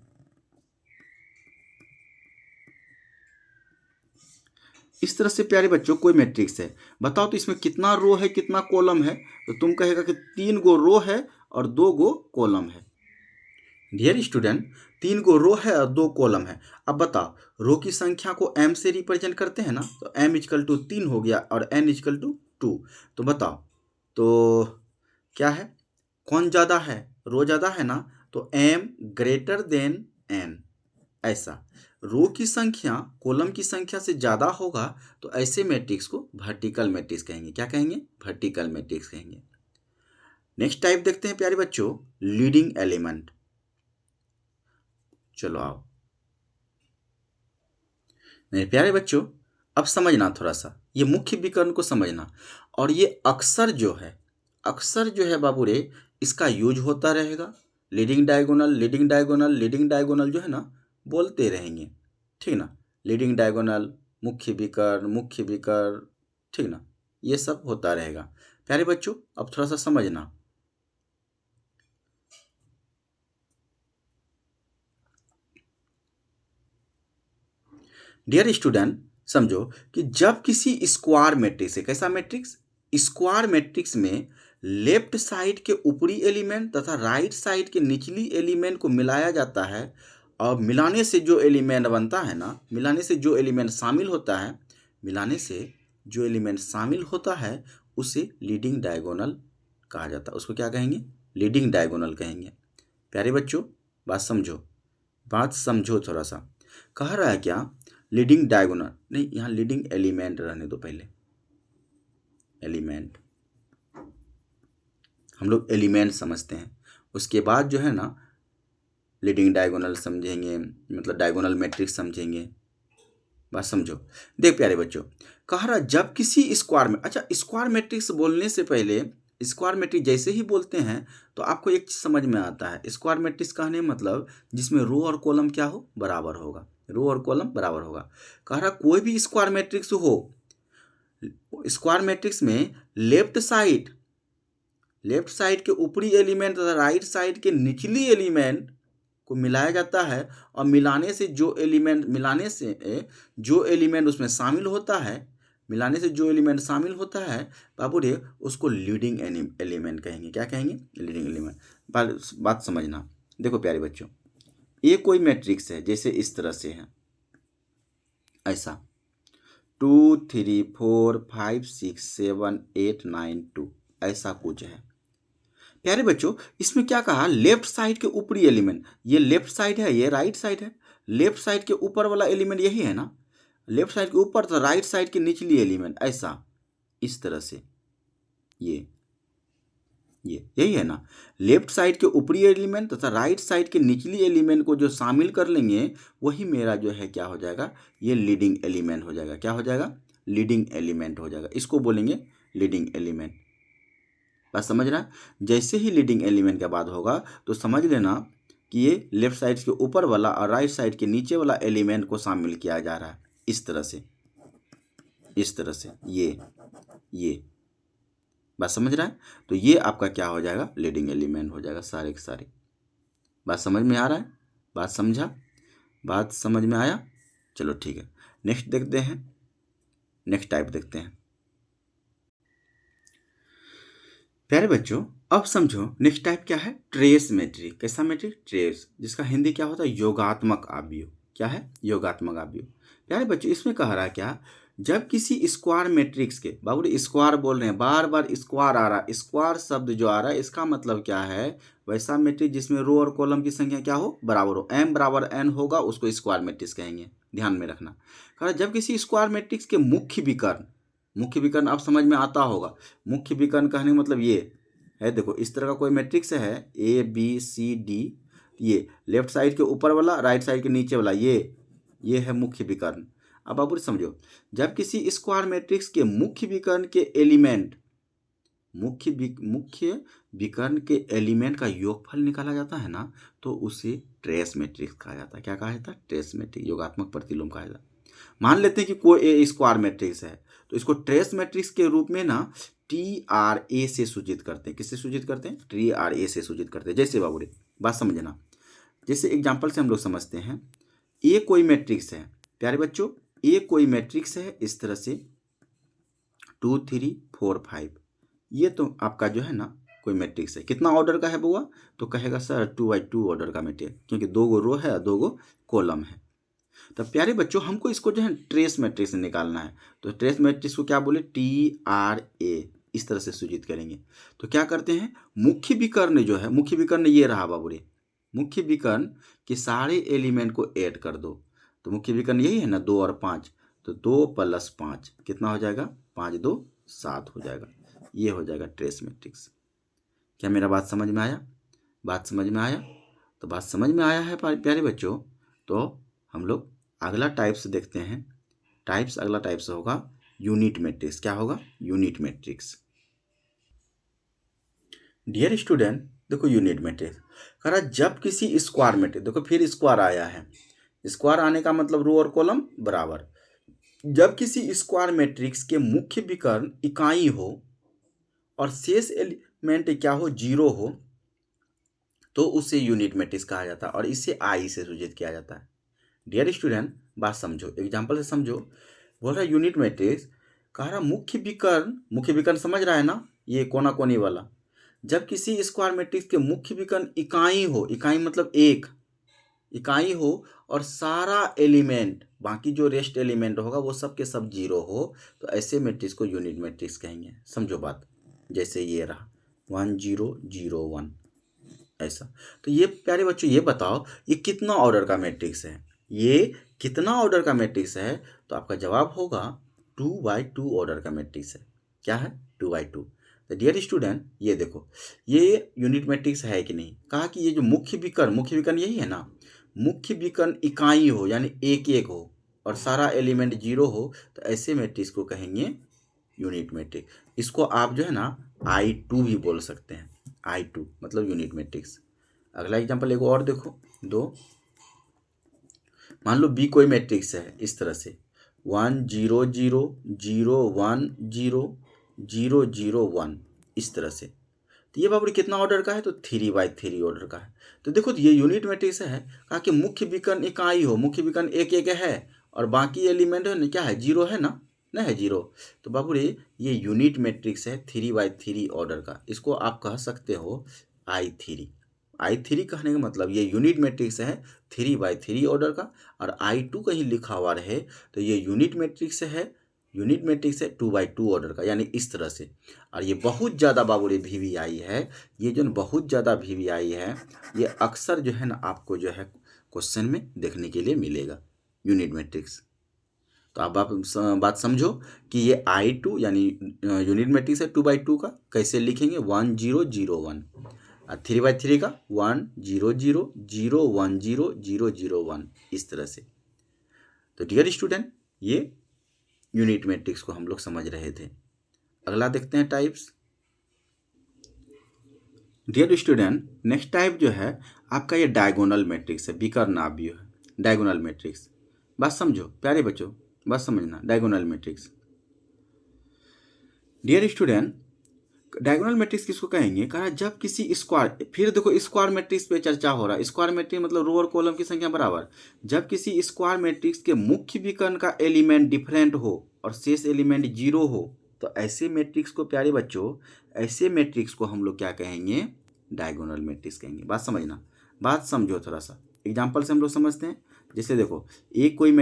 Speaker 1: इस तरह से प्यारे बच्चों कोई मैट्रिक्स है, बताओ तो इसमें कितना रो है कितना कॉलम है, तो तुम कहेगा कि 3 गो रो है और 2 गो कॉलम है। डियर स्टूडेंट, 3 गो रो है और 2 कॉलम है। अब बताओ रो की संख्या को m से रिप्रेजेंट करते हैं ना, तो m इक्वल टू 3 हो गया और n इक्वल टू 2। तो बताओ तो क्या है, कौन ज़्यादा है, रो ज़्यादा है ना, तो m ग्रेटर देन n। ऐसा रो की संख्या कॉलम की संख्या से ज़्यादा होगा तो ऐसे मैट्रिक्स को वर्टिकल मैट्रिक्स कहेंगे। क्या कहेंगे, वर्टिकल मैट्रिक्स कहेंगे। नेक्स्ट टाइप देखते हैं प्यारे बच्चों, लीडिंग एलिमेंट। चलो आओ मेरे प्यारे बच्चों, अब समझना थोड़ा सा, ये मुख्य विकर्ण को समझना। और ये अक्सर जो है, अक्सर जो है बाबू रे, इसका यूज होता रहेगा। Leading diagonal, leading diagonal, leading diagonal जो है ना बोलते रहेंगे, ठीक ना। लीडिंग डायगोनल, मुख्य विकर्ण, मुख्य विकर्ण, ठीक ना, ये सब होता रहेगा। प्यारे बच्चों अब थोड़ा सा समझना। डियर स्टूडेंट, समझो कि जब किसी स्क्वायर मैट्रिक्स है, कैसा मैट्रिक्स, स्क्वायर मैट्रिक्स में लेफ्ट साइड के ऊपरी एलिमेंट तथा राइट साइड के निचली एलिमेंट को मिलाया जाता है, और मिलाने से जो एलिमेंट बनता है ना, मिलाने से जो एलिमेंट शामिल होता है, मिलाने से जो एलिमेंट शामिल होता है उसे लीडिंग डायगोनल कहा जाता है। उसको क्या कहेंगे, लीडिंग डायगोनल कहेंगे। प्यारे बच्चों बात समझो, बात समझो थोड़ा सा। कह रहा है क्या, लीडिंग डायगोनल नहीं, यहाँ लीडिंग एलिमेंट रहने दो पहले, एलिमेंट हम लोग एलिमेंट समझते हैं, उसके बाद जो है ना लीडिंग डायगोनल समझेंगे, मतलब डायगोनल मैट्रिक्स समझेंगे। बात समझो। देख प्यारे बच्चों, कह रहा जब किसी स्क्वायर में, अच्छा स्क्वायर मैट्रिक्स बोलने से पहले, स्क्वायर मैट्रिक्स जैसे ही बोलते हैं तो आपको एक चीज समझ में आता है, स्क्वायर मैट्रिक्स कहने मतलब जिसमें रो और कॉलम क्या हो, बराबर होगा, रो और कॉलम बराबर होगा। कह रहा कोई भी स्क्वायर मैट्रिक्स हो, स्क्वायर मैट्रिक्स में लेफ्ट साइड के ऊपरी एलिमेंट तथा राइट साइड के निचली एलिमेंट को मिलाया जाता है, और मिलाने से जो एलिमेंट उसमें शामिल होता है, मिलाने से जो एलिमेंट शामिल होता है बाबू रे, उसको लीडिंग एलिमेंट कहेंगे। क्या कहेंगे, लीडिंग एलिमेंट। बात समझना। देखो प्यारे बच्चों, ये कोई मैट्रिक्स है, जैसे इस तरह से है, ऐसा 2 3 4 5 6 7 8 9 2, ऐसा कुछ है। प्यारे बच्चों इसमें क्या कहा, लेफ्ट साइड के ऊपरी एलिमेंट, ये लेफ्ट साइड है, ये राइट साइड है, लेफ्ट साइड के ऊपर वाला एलिमेंट यही है ना, लेफ्ट साइड के ऊपर तो राइट साइड के निचली एलिमेंट, ऐसा इस तरह से, ये यही है ना। लेफ्ट साइड के ऊपरी एलिमेंट तथा राइट साइड के निचली एलिमेंट को जो शामिल कर लेंगे वही मेरा जो है क्या हो जाएगा, ये लीडिंग एलिमेंट हो जाएगा। क्या हो जाएगा, लीडिंग एलिमेंट हो जाएगा, इसको बोलेंगे लीडिंग एलिमेंट। बात समझ रहा है, जैसे ही लीडिंग एलिमेंट का बात होगा तो समझ लेना कि ये लेफ्ट साइड के ऊपर वाला और राइट साइड के नीचे वाला एलिमेंट को शामिल किया जा रहा है, इस तरह से, इस तरह से, ये बात समझ रहा है। तो ये आपका क्या हो जाएगा, लीडिंग एलिमेंट हो जाएगा सारे के सारे। बात समझ में आ रहा है, बात समझा, बात समझ में आया। चलो ठीक है, नेक्स्ट देखते हैं, नेक्स्ट टाइप देखते हैं। प्यारे बच्चों अब समझो नेक्स्ट टाइप क्या है, ट्रेस मैट्रिक्स। कैसा मैट्रिक्स, ट्रेस, जिसका हिंदी क्या होता है, योगात्मक आव्यूह। क्या है, योगात्मक आव्यूह। प्यारे बच्चों इसमें कह रहा है क्या, जब किसी स्क्वायर मैट्रिक्स के, बाबू स्क्वायर बोल रहे हैं, बार बार स्क्वायर आ रहा है, स्क्वायर शब्द जो आ रहा है इसका मतलब क्या है, वैसा मैट्रिक्स जिसमें रो और कॉलम की संख्या क्या हो, बराबर हो, m बराबर n होगा, उसको स्क्वायर मैट्रिक्स कहेंगे। ध्यान में रखना। कह रहा जब किसी स्क्वायर मैट्रिक्स के मुख्य विकर्ण, मुख्य विकर्ण अब समझ में आता होगा, मुख्य विकर्ण कहने मतलब ये है, देखो इस तरह का कोई मैट्रिक्स है A B C D, ये लेफ्ट साइड के ऊपर वाला राइट साइड के नीचे वाला, ये ये है मुख्य विकर्ण। अब आप समझो, जब किसी स्क्वायर मैट्रिक्स के मुख्य विकर्ण के एलिमेंट मुख्य विकर्ण के एलिमेंट का योगफल निकाला जाता है ना, तो उसे ट्रेस मैट्रिक्स कहा जाता है। क्या कहा जाता है? ट्रेस मैट्रिक्स, योगात्मक प्रतिलोम कहा जाता है। मान लेते हैं कि कोई स्क्वायर मैट्रिक्स है, तो इसको ट्रेस मैट्रिक्स के रूप में ना TRA से सूचित करते हैं। किससे सूचित करते हैं? TRA से सूचित करते हैं। जैसे बाबूरे, बात समझना, जैसे एग्जाम्पल से हम लोग समझते हैं, ए कोई मैट्रिक्स है प्यारे बच्चों, ए कोई मैट्रिक्स है इस तरह से 2 3 4 5, ये तो आपका जो है ना कोई मैट्रिक्स है। कितना ऑर्डर का है बुआ? तो कहेगा सर 2x2 ऑर्डर का मैट्रिक्स, क्योंकि 2 गो रो है और 2 गो कॉलम है। तब प्यारे बच्चों हमको इसको जो है ट्रेस मैट्रिक्स निकालना है, तो ट्रेस मैट्रिक्स को क्या बोले? TRA, इस तरह से सूचित करेंगे। तो क्या करते हैं, मुख्य विकर्ण जो है, मुख्य विकर्ण ये रहा बाबूरे, मुख्य विकर्ण के सारे एलिमेंट को ऐड कर दो। तो मुख्य विकर्ण यही है ना, 2 और 5, तो 2 + 5 कितना हो जाएगा? 5 2 7 हो जाएगा। ये हो जाएगा ट्रेस मैट्रिक्स। क्या मेरा बात समझ में आया? बात समझ में आया? तो बात समझ में आया है प्यारे बच्चों। तो हम लोग अगला टाइप्स देखते हैं। अगला टाइप्स होगा यूनिट मैट्रिक्स। क्या होगा? Unit matrix. डियर स्टूडेंट, देखो यूनिट मैट्रिक्स कह रहा जब किसी स्क्वायर मैट्रिक्स, देखो फिर स्क्वायर आया है, स्क्वायर आने का मतलब रो और कॉलम बराबर। जब किसी स्क्वायर मैट्रिक्स के मुख्य विकर्ण इकाई हो और शेष एलिमेंट क्या हो? 0 हो, तो उसे यूनिट मैट्रिक्स कहा जाता है और इसे आई से सूचित किया जाता है। डियर स्टूडेंट, बात समझो, एग्जांपल से समझो। बोल रहा यूनिट मैट्रिक्स कह रहा मुख्य विकर्ण समझ रहा है ना, ये कोना कोनी वाला। जब किसी स्क्वायर मैट्रिक्स के मुख्य विकर्ण इकाई हो, इकाई मतलब एक इकाई हो, और सारा एलिमेंट, बाकी जो रेस्ट एलिमेंट होगा वो सब के सब 0 हो, तो ऐसे मैट्रिक्स को यूनिट मैट्रिक्स कहेंगे। समझो बात, जैसे ये रहा 1 0 0 1, ऐसा। तो ये प्यारे बच्चों ये बताओ, ये कितना ऑर्डर का मैट्रिक्स है? ये कितना ऑर्डर का मैट्रिक्स है? तो आपका जवाब होगा 2x2 ऑर्डर का मैट्रिक्स है। क्या है? 2x2। तो डियर स्टूडेंट, ये देखो, ये यूनिट मैट्रिक्स है कि नहीं? कहा कि ये जो मुख्य विकर्ण यही है ना, मुख्य विकर्ण इकाई हो, यानी एक एक हो, और सारा एलिमेंट 0 हो, तो ऐसे मैट्रिक्स को कहेंगे यूनिट मैट्रिक्स। इसको आप जो है ना I2 भी बोल सकते हैं। I2 मतलब यूनिट मैट्रिक्स। अगला एग्जांपल एक और देखो, 2। मान लो B कोई मैट्रिक्स है इस तरह से 1 0 0 0 1 0 0 0 1, इस तरह से। तो ये बाबू कितना ऑर्डर का है? तो 3x3 ऑर्डर का है। तो देखो ये यूनिट मैट्रिक्स है। कहा कि मुख्य विकर्ण इकाई हो, मुख्य विकर्ण एक एक है, और बाकी एलिमेंट है ना, क्या है? 0 है ना है 0। तो बाबू ये यूनिट मैट्रिक्स है 3x3 ऑर्डर का। इसको आप कह सकते हो I3 कहने का मतलब ये यूनिट मैट्रिक्स है 3x3 ऑर्डर का, और I2 कहीं लिखा हुआ रहे तो ये यूनिट मैट्रिक्स है 2x2 ऑर्डर का, यानी इस तरह से। और ये बहुत ज़्यादा बाबूरे VVI है, ये जो बहुत ज़्यादा VVI है, ये अक्सर जो है ना आपको जो है क्वेश्चन में देखने के लिए मिलेगा, यूनिट मैट्रिक्स। तो अब आप बात समझो कि ये I2 यानी यूनिट मैट्रिक्स है 2x2 का। कैसे लिखेंगे? 1 0 0 1, और 3x3 का 1 0 0 0 1 0 0 0 1, इस तरह से। तो डियर स्टूडेंट, ये यूनिट मैट्रिक्स को हम लोग समझ रहे थे। अगला देखते हैं types. Dear student, next type जो है आपका ये डायगोनल मैट्रिक्स है, विकर्ण आव्यूह है, डायगोनल मैट्रिक्स। बात समझो प्यारे बच्चों, बात समझना, diagonal matrix. Dear student, diagonal matrix किसको कहेंगे? कहा जब किसी स्क्वायर, फिर देखो स्क्वायर मैट्रिक्स पे चर्चा हो रहा है। स्क्वायर मैट्रिक्स मतलब रो और कॉलम की संख्या बराबर। जब किसी स्क्वायर मैट्रिक्स के मुख्य विकर्ण का एलिमेंट डिफरेंट हो और शेष एलिमेंट 0 हो, तो ऐसे मैट्रिक्स को प्यारे बच्चों, ऐसे मैट्रिक्स को हम लोग क्या कहेंगे? डायगोनल मैट्रिक्स कहेंगे। बात समझना, बात समझो थोड़ा सा। एग्जाम्पल से हम लोग समझते हैं। जैसे देखो ए कोई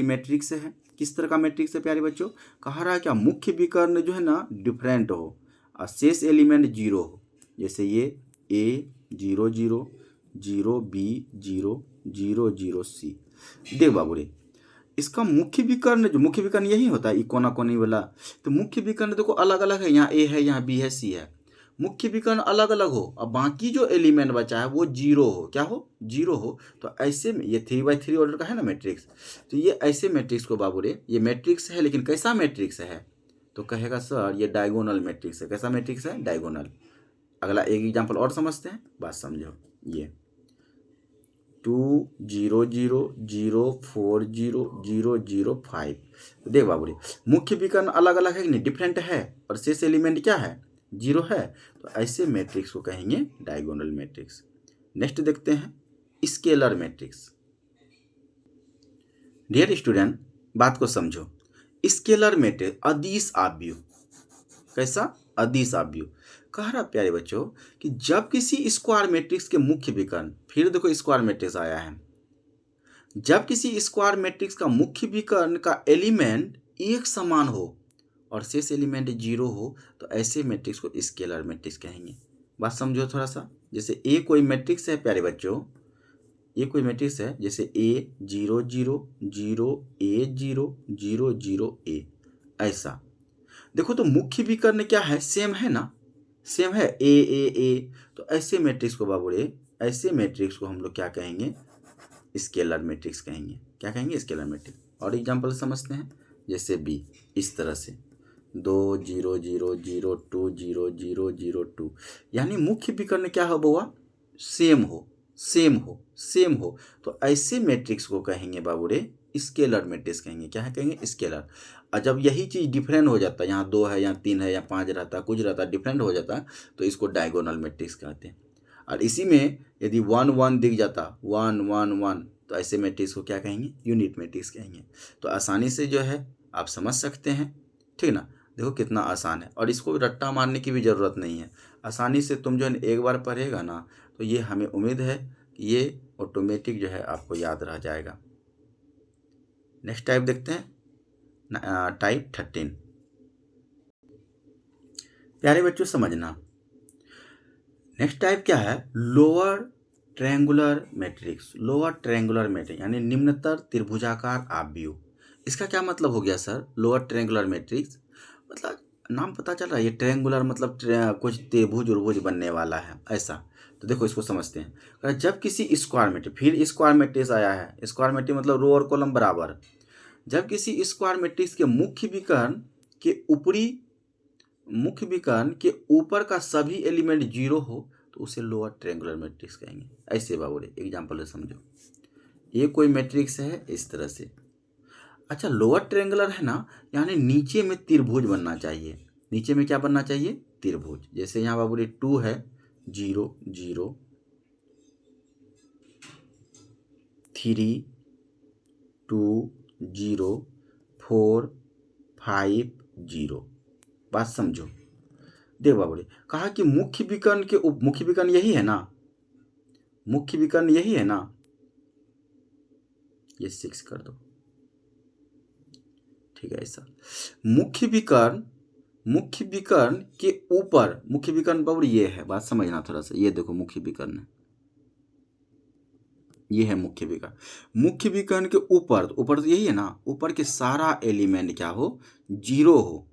Speaker 1: मैट्रिक्स है, किस तरह का मैट्रिक्स है प्यारे बच्चों? कहा रहा है क्या? मुख्य विकर्ण जो है ना डिफरेंट हो और शेष एलिमेंट 0 हो। जैसे ये A 0 0 0 B 0 0 0 C। देख बाबू रे, इसका मुख्य विकर्ण यही होता है, कोना कोनी वाला। तो मुख्य विकर्ण देखो अलग अलग है, यहाँ A है, यहाँ B है, C है। मुख्य विकर्ण अलग अलग हो और बाकी जो एलिमेंट बचा है वो जीरो हो, क्या हो, जीरो हो, तो ऐसे में ये 3x3 ऑर्डर का है ना मैट्रिक्स, तो ये ऐसे मैट्रिक्स को बाबू रे, ये मैट्रिक्स है लेकिन कैसा मैट्रिक्स है, तो कहेगा सर ये डायगोनल मैट्रिक्स है। कैसा मैट्रिक्स है, डायगोनल। अगला एक एग्जाम्पल और समझते हैं, बात समझो। ये 2 0 0 0 4 0 0 0 5, तो देख बाबू रे, मुख्य विकर्ण अलग अलग है कि नहीं, डिफरेंट है, और शेष एलिमेंट क्या है, जीरो है, तो ऐसे मैट्रिक्स को कहेंगे डायगोनल मैट्रिक्स। नेक्स्ट देखते हैं स्केलर मैट्रिक्स। डियर स्टूडेंट, बात को समझो। स्केलर मैट्रिक्स अदिश आव्यूह, कैसा, अदिश आव्यूह। कह रहा प्यारे बच्चों कि जब किसी स्क्वायर मैट्रिक्स के मुख्य विकर्ण, फिर देखो स्क्वायर मैट्रिक्स आया है, जब किसी स्क्वायर मैट्रिक्स का मुख्य विकर्ण का एलिमेंट एक समान हो और शेष एलिमेंट जीरो हो, तो ऐसे मैट्रिक्स को स्केलर मैट्रिक्स कहेंगे। बात समझो थोड़ा सा। जैसे ए कोई मैट्रिक्स है प्यारे बच्चों, ये कोई मैट्रिक्स है, जैसे A 0 0 0 A 0 0 0 A, ऐसा देखो, तो मुख्य विकर्ण क्या है, सेम है ना, सेम है, A, तो ऐसे मैट्रिक्स को बाबू रे, ऐसे मैट्रिक्स को हम लोग क्या कहेंगे, स्केलर मैट्रिक्स कहेंगे। क्या कहेंगे, स्केलर मैट्रिक्स। और एग्जांपल समझते हैं, जैसे B, इस तरह से 2 0 0 0 2 0 0 0 2, यानी मुख्य विकर्ण क्या हो बुआ, सेम हो, सेम हो, सेम हो, तो ऐसे मैट्रिक्स को कहेंगे बाबू रे स्केलर मैट्रिक्स कहेंगे। क्या है, कहेंगे स्केलर। और जब यही चीज़ डिफरेंट हो जाता है, यहाँ 2 है, यहाँ 3 है, यहाँ 5 रहता है, कुछ रहता है, डिफरेंट हो जाता है, तो इसको डायगोनल मैट्रिक्स कहते हैं। और इसी में यदि 1 1 दिख जाता, 1 1 1, तो ऐसे मैट्रिक्स को क्या कहेंगे, यूनिट मैट्रिक्स कहेंगे। तो आसानी से जो है आप समझ सकते हैं, ठीक ना। देखो कितना आसान है, और इसको रट्टा मारने की भी ज़रूरत नहीं है। आसानी से तुम जो है एक बार पढ़ेगा ना, तो ये हमें उम्मीद है कि ये ऑटोमेटिक जो है आपको याद रह जाएगा। नेक्स्ट टाइप देखते हैं, टाइप 13। प्यारे बच्चों समझना, नेक्स्ट टाइप क्या है, lower triangular matrix. Lower triangular matrix यानी निम्नतर त्रिभुजाकार आव्यूह। इसका क्या मतलब हो गया सर, लोअर ट्रायंगुलर मैट्रिक्स मतलब नाम पता चल रहा है, ये ट्रायंगुलर मतलब कुछ त्रिभुज उर्भुज बनने वाला है, ऐसा। तो देखो इसको समझते हैं। जब किसी स्क्वायर मैट्रिक्स, फिर स्क्वायर मैट्रिक्स आया है, स्क्वायर मैट्रिक्स मतलब रो और कॉलम बराबर। जब किसी स्क्वायर मैट्रिक्स के मुख्य विकर्ण के ऊपर का सभी एलिमेंट जीरो हो, तो उसे लोअर ट्रायंगुलर मैट्रिक्स कहेंगे। ऐसे बाबू एग्जाम्पल समझो, ये कोई मैट्रिक्स है इस तरह से। अच्छा, लोअर ट्रायंगुलर है ना, यानी नीचे में त्रिभुज बनना चाहिए। नीचे में क्या बनना चाहिए, त्रिभुज। जैसे यहाँ बाबू 2 है, 0 0 3 2 0 4 5 0। बात समझो। देख बाबू कहा कि मुख्य विकर्ण के मुख्य विकर्ण यही है ना, मुख्य विकर्ण यही है ना, ये 6 कर दो, ठीक है। ऐसा मुख्य विकर्ण के ऊपर, मुख्य विकर्ण बाबू ये है, बात समझना थोड़ा सा। ये देखो मुख्य विकर्ण, ये है मुख्य विकर्ण। मुख्य विकर्ण के ऊपर, ऊपर तो यही है ना, ऊपर के सारा एलिमेंट क्या हो, जीरो हो,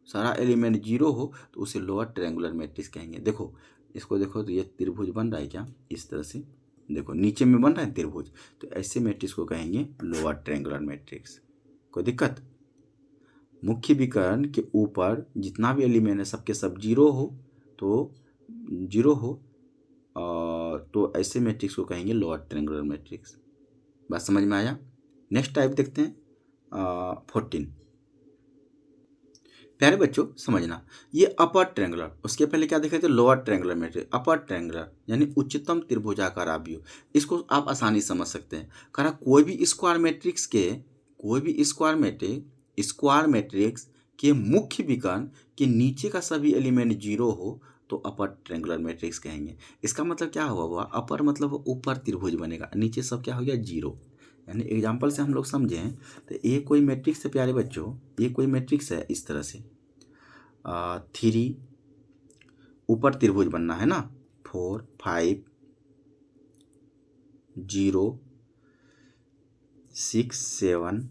Speaker 1: सारा एलिमेंट जीरो हो, तो उसे लोअर ट्रायंगुलर मैट्रिक्स कहेंगे। देखो इसको देखो, तो ये त्रिभुज बन रहा है क्या, इस तरह से देखो, नीचे में बन रहा है त्रिभुज, तो ऐसे मैट्रिक्स को कहेंगे लोअर ट्रायंगुलर मैट्रिक्स। कोई दिक्कत, मुख्य विकर्ण के ऊपर जितना भी एलिमेंट है सबके सब जीरो हो, तो जीरो हो, तो ऐसे मैट्रिक्स को कहेंगे लोअर ट्रायंगुलर मैट्रिक्स। बात समझ में आया। नेक्स्ट टाइप देखते हैं, 14। प्यारे बच्चों समझना, ये अपर ट्रायंगुलर, उसके पहले क्या देखे थे, lower triangular matrix. Upper triangular यानी उच्चतम त्रिभुजाकार आव्यूह, इसको आप आसानी समझ सकते हैं। कहा कोई भी स्क्वायर मैट्रिक्स के मुख्य विकर्ण के नीचे का सभी एलिमेंट जीरो हो, तो अपर ट्रायंगुलर मैट्रिक्स कहेंगे। इसका मतलब क्या हुआ, अपर मतलब ऊपर त्रिभुज बनेगा, नीचे सब क्या हो गया, जीरो। यानी एग्जाम्पल से हम लोग समझें, तो ये कोई मैट्रिक्स है प्यारे बच्चों, ये कोई मैट्रिक्स है इस तरह से, 3 ऊपर त्रिभुज बनना है ना, 4 5 0 6 7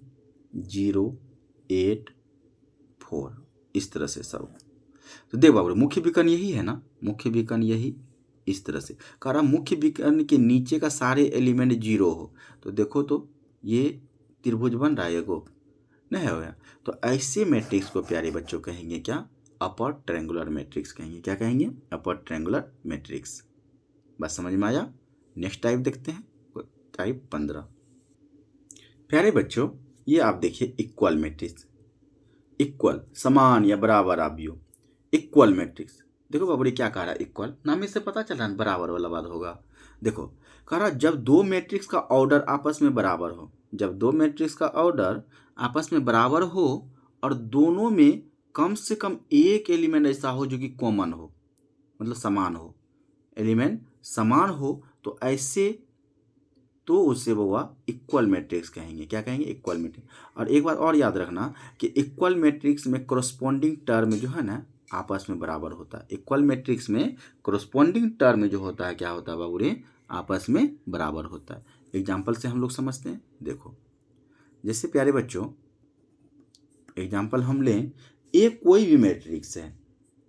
Speaker 1: 0 8 4, इस तरह से सब। तो देख बाबू मुख्य विकर्ण यही है ना, मुख्य विकर्ण यही इस तरह से कह रहा मुख्य विकर्ण के नीचे का सारे एलिमेंट जीरो हो, तो देखो तो ये त्रिभुज बन रहा है एगो नहीं हो गया। तो ऐसे मैट्रिक्स को प्यारे बच्चों कहेंगे क्या, अपर ट्रायंगुलर मैट्रिक्स कहेंगे। क्या कहेंगे, अपर ट्रायंगुलर मैट्रिक्स। बस समझ में आया। नेक्स्ट टाइप देखते हैं, टाइप 15। प्यारे बच्चों ये आप देखिए इक्वल मैट्रिक्स, इक्वल समान या बराबर आव्यूह, इक्वल मैट्रिक्स। देखो बाबू क्या कह रहा है, इक्वल नाम से पता चल रहा है बराबर वाला बात होगा। देखो कह रहा जब दो मैट्रिक्स का ऑर्डर आपस में बराबर हो, जब दो मैट्रिक्स का ऑर्डर आपस में बराबर हो और दोनों में कम से कम एक एलिमेंट ऐसा हो जो कि कॉमन हो, मतलब समान हो, एलिमेंट समान हो, तो ऐसे तो उससे वो इक्वल मैट्रिक्स कहेंगे। क्या कहेंगे, इक्वल मैट्रिक्स। और एक बात और याद रखना कि इक्वल मैट्रिक्स में कोरस्पॉन्डिंग टर्म जो है ना आपस में बराबर होता है। इक्वल मैट्रिक्स में कोरस्पॉन्डिंग टर्म जो होता है क्या होता है बाबू रे, आपस में बराबर होता है। एग्जाम्पल से हम लोग समझते हैं। देखो जैसे प्यारे बच्चों एग्जाम्पल हम लें, ए कोई भी मैट्रिक्स है,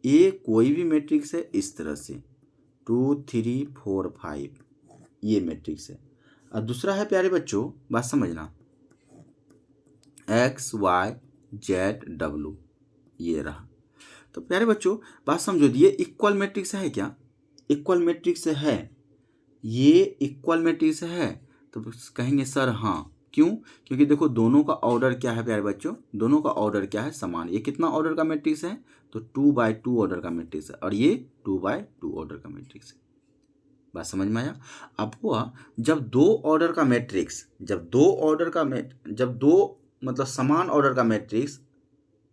Speaker 1: ए कोई भी मैट्रिक्स है इस तरह से 2 3 4 5 ये मैट्रिक्स है। और दूसरा है प्यारे बच्चों बात समझना एक्स वाई जेड डब्लू ये रहा। तो प्यारे बच्चों बात समझो, ये इक्वल मैट्रिक्स है क्या, इक्वल मैट्रिक्स है, ये इक्वल मैट्रिक्स है। तो कहेंगे सर हाँ, क्यों, क्योंकि देखो दोनों का ऑर्डर क्या है प्यारे बच्चों, दोनों का ऑर्डर क्या है, समान। ये कितना ऑर्डर का मैट्रिक्स है, तो 2/2 ऑर्डर का मैट्रिक्स है, और ये 2/2 ऑर्डर का मैट्रिक्स है। बात समझ में आया। अब हुआ जब दो ऑर्डर का मैट्रिक्स, जब दो मतलब समान ऑर्डर का मैट्रिक्स,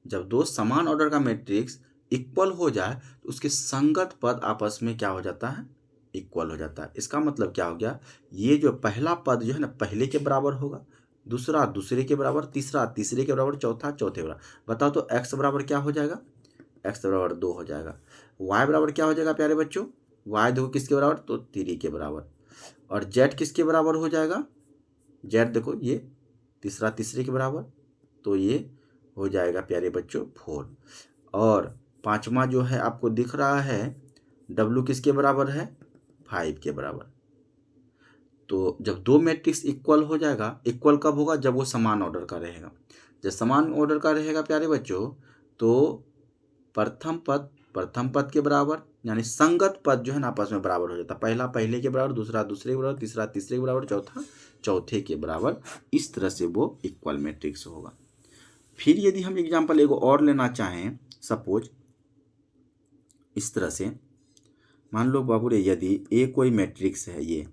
Speaker 1: जब दो समान ऑर्डर का मैट्रिक्स इक्वल हो जाए तो उसके संगत पद आपस में क्या हो जाता है, इक्वल हो जाता है। इसका मतलब क्या हो गया, ये जो पहला पद जो है ना पहले के बराबर होगा, दूसरा दूसरे के बराबर, तीसरा तीसरे के बराबर, चौथा चौथे बराबर। बताओ तो एक्स बराबर क्या हो जाएगा, एक्स बराबर 2 हो जाएगा। वाई बराबर क्या हो जाएगा प्यारे बच्चों, वाई देखो किसके बराबर, तो 3 के बराबर। और जेड किसके बराबर हो जाएगा, जेड देखो ये तीसरा तीसरे के बराबर, तो ये हो जाएगा प्यारे बच्चों 4। और पांचवा जो है आपको दिख रहा है डब्लू किसके बराबर है, 5 के बराबर। तो जब दो मैट्रिक्स इक्वल हो जाएगा, इक्वल कब होगा, जब वो समान ऑर्डर का रहेगा। जब समान ऑर्डर का रहेगा प्यारे बच्चों, तो प्रथम पद के बराबर, यानी संगत पद जो है ना आपस में बराबर हो जाता है। पहला पहले के बराबर, दूसरा दूसरे के बराबर, तीसरा तीसरे के बराबर, चौथा चौथे के बराबर। इस तरह से वो इक्वल मैट्रिक्स होगा। फिर यदि हम एग्जाम्पल एगो और लेना चाहें, सपोज इस तरह से मान लो बाबू रे, यदि ए कोई मैट्रिक्स है, ये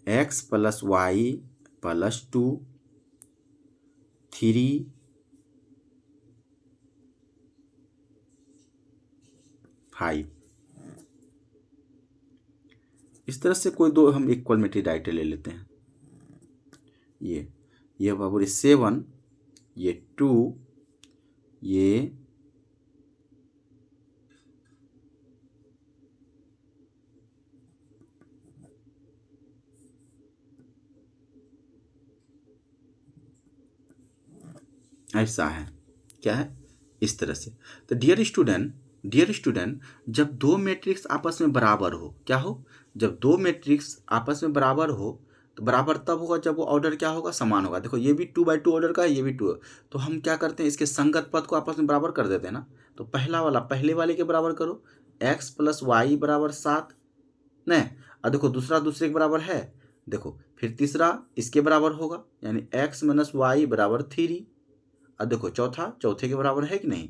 Speaker 1: x + y + 2 3 5, इस तरह से कोई दो हम इक्वल मैट्रिक्स डायरेक्ट ले लेते हैं। ये बाबू रे 7, ये 2, ये 8 है, क्या है इस तरह से। तो डियर स्टूडेंट जब दो मैट्रिक्स आपस में बराबर हो, क्या हो, जब दो मैट्रिक्स आपस में बराबर हो, तो बराबर तब होगा जब वो ऑर्डर क्या होगा, समान होगा। देखो ये भी 2/2 ऑर्डर का है, ये भी 2। तो हम क्या करते हैं, इसके संगत पद को आपस में बराबर कर देते हैं ना। तो पहला वाला पहले वाले के बराबर करो, x + y = 7 नहीं। और देखो दूसरा दूसरे के बराबर है, देखो फिर तीसरा इसके बराबर होगा, यानी x - y = 3। अब देखो चौथा चौथे के बराबर है कि नहीं,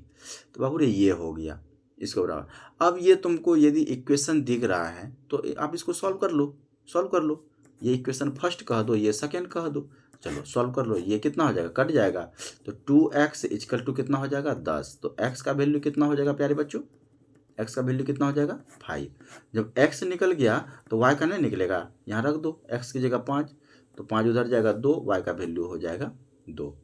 Speaker 1: तो बाबू रे ये हो गया इसके बराबर। अब ये तुमको यदि इक्वेशन दिख रहा है तो आप इसको सॉल्व कर लो। ये इक्वेशन फर्स्ट कह दो, ये सेकंड कह दो, चलो सॉल्व कर लो। ये कितना हो जाएगा, कट जाएगा, तो 2x = कितना हो जाएगा, 10। तो x का वैल्यू कितना हो जाएगा प्यारे बच्चों, x का वैल्यू कितना हो जाएगा, 5। जब x निकल गया तो y का नहीं निकलेगा, यहाँ रख दो, x की जगह 5, तो 5 उधर जाएगा 2, y का वैल्यू हो जाएगा 2।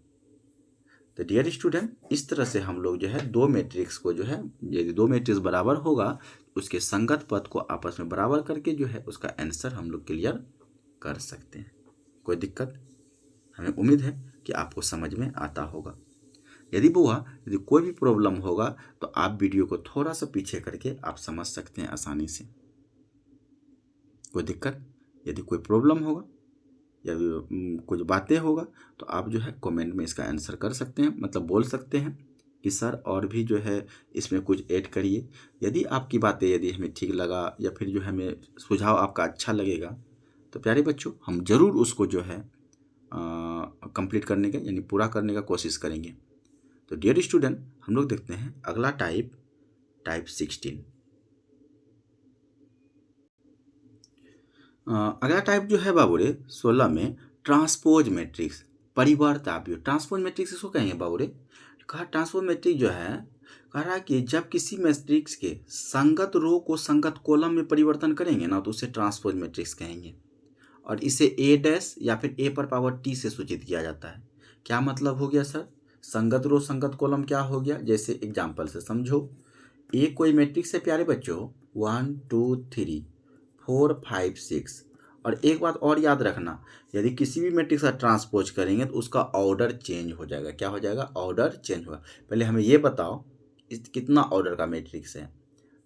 Speaker 1: तो डियर स्टूडेंट इस तरह से हम लोग जो है दो मैट्रिक्स को जो है, यदि दो मैट्रिक्स बराबर होगा उसके संगत पद को आपस में बराबर करके जो है उसका आंसर हम लोग क्लियर कर सकते हैं। कोई दिक्कत, हमें उम्मीद है कि आपको समझ में आता होगा। यदि बुआ यदि कोई भी प्रॉब्लम होगा तो आप वीडियो को थोड़ा सा पीछे करके आप समझ सकते हैं आसानी से। कोई दिक्कत, यदि कोई प्रॉब्लम होगा या कुछ बातें होगा तो आप जो है कमेंट में इसका आंसर कर सकते हैं, मतलब बोल सकते हैं कि सर और भी जो है इसमें कुछ ऐड करिए। यदि आपकी बातें यदि हमें ठीक लगा या फिर जो हमें सुझाव आपका अच्छा लगेगा तो प्यारे बच्चों हम ज़रूर उसको जो है कंप्लीट करने का यानी पूरा करने का कोशिश करेंगे। तो डियर स्टूडेंट हम लोग देखते हैं अगला टाइप 16। अगला टाइप जो है बाबूरे 16 में ट्रांसपोज मैट्रिक्स परिवर्त आव्यूह। ट्रांसपोज मैट्रिक्स इसको कहेंगे बाबूरे। कहा ट्रांसपोज मैट्रिक्स जो है कह रहा है कि जब किसी मैट्रिक्स के संगत रो को संगत कॉलम में परिवर्तन करेंगे ना तो उसे ट्रांसपोज मैट्रिक्स कहेंगे और इसे ए डैश या फिर ए पर पावर टी से सूचित किया जाता है। क्या मतलब हो गया सर? संगत रो संगत कॉलम क्या हो गया? जैसे एग्जाम्पल से समझो, ए कोई मैट्रिक्स है प्यारे बच्चों 1 2 3 4 5 6। और एक बात और याद रखना, यदि किसी भी मैट्रिक्स का ट्रांसपोज करेंगे तो उसका ऑर्डर चेंज हो जाएगा। क्या हो जाएगा? ऑर्डर चेंज होगा। पहले हमें ये बताओ कितना ऑर्डर का मैट्रिक्स है?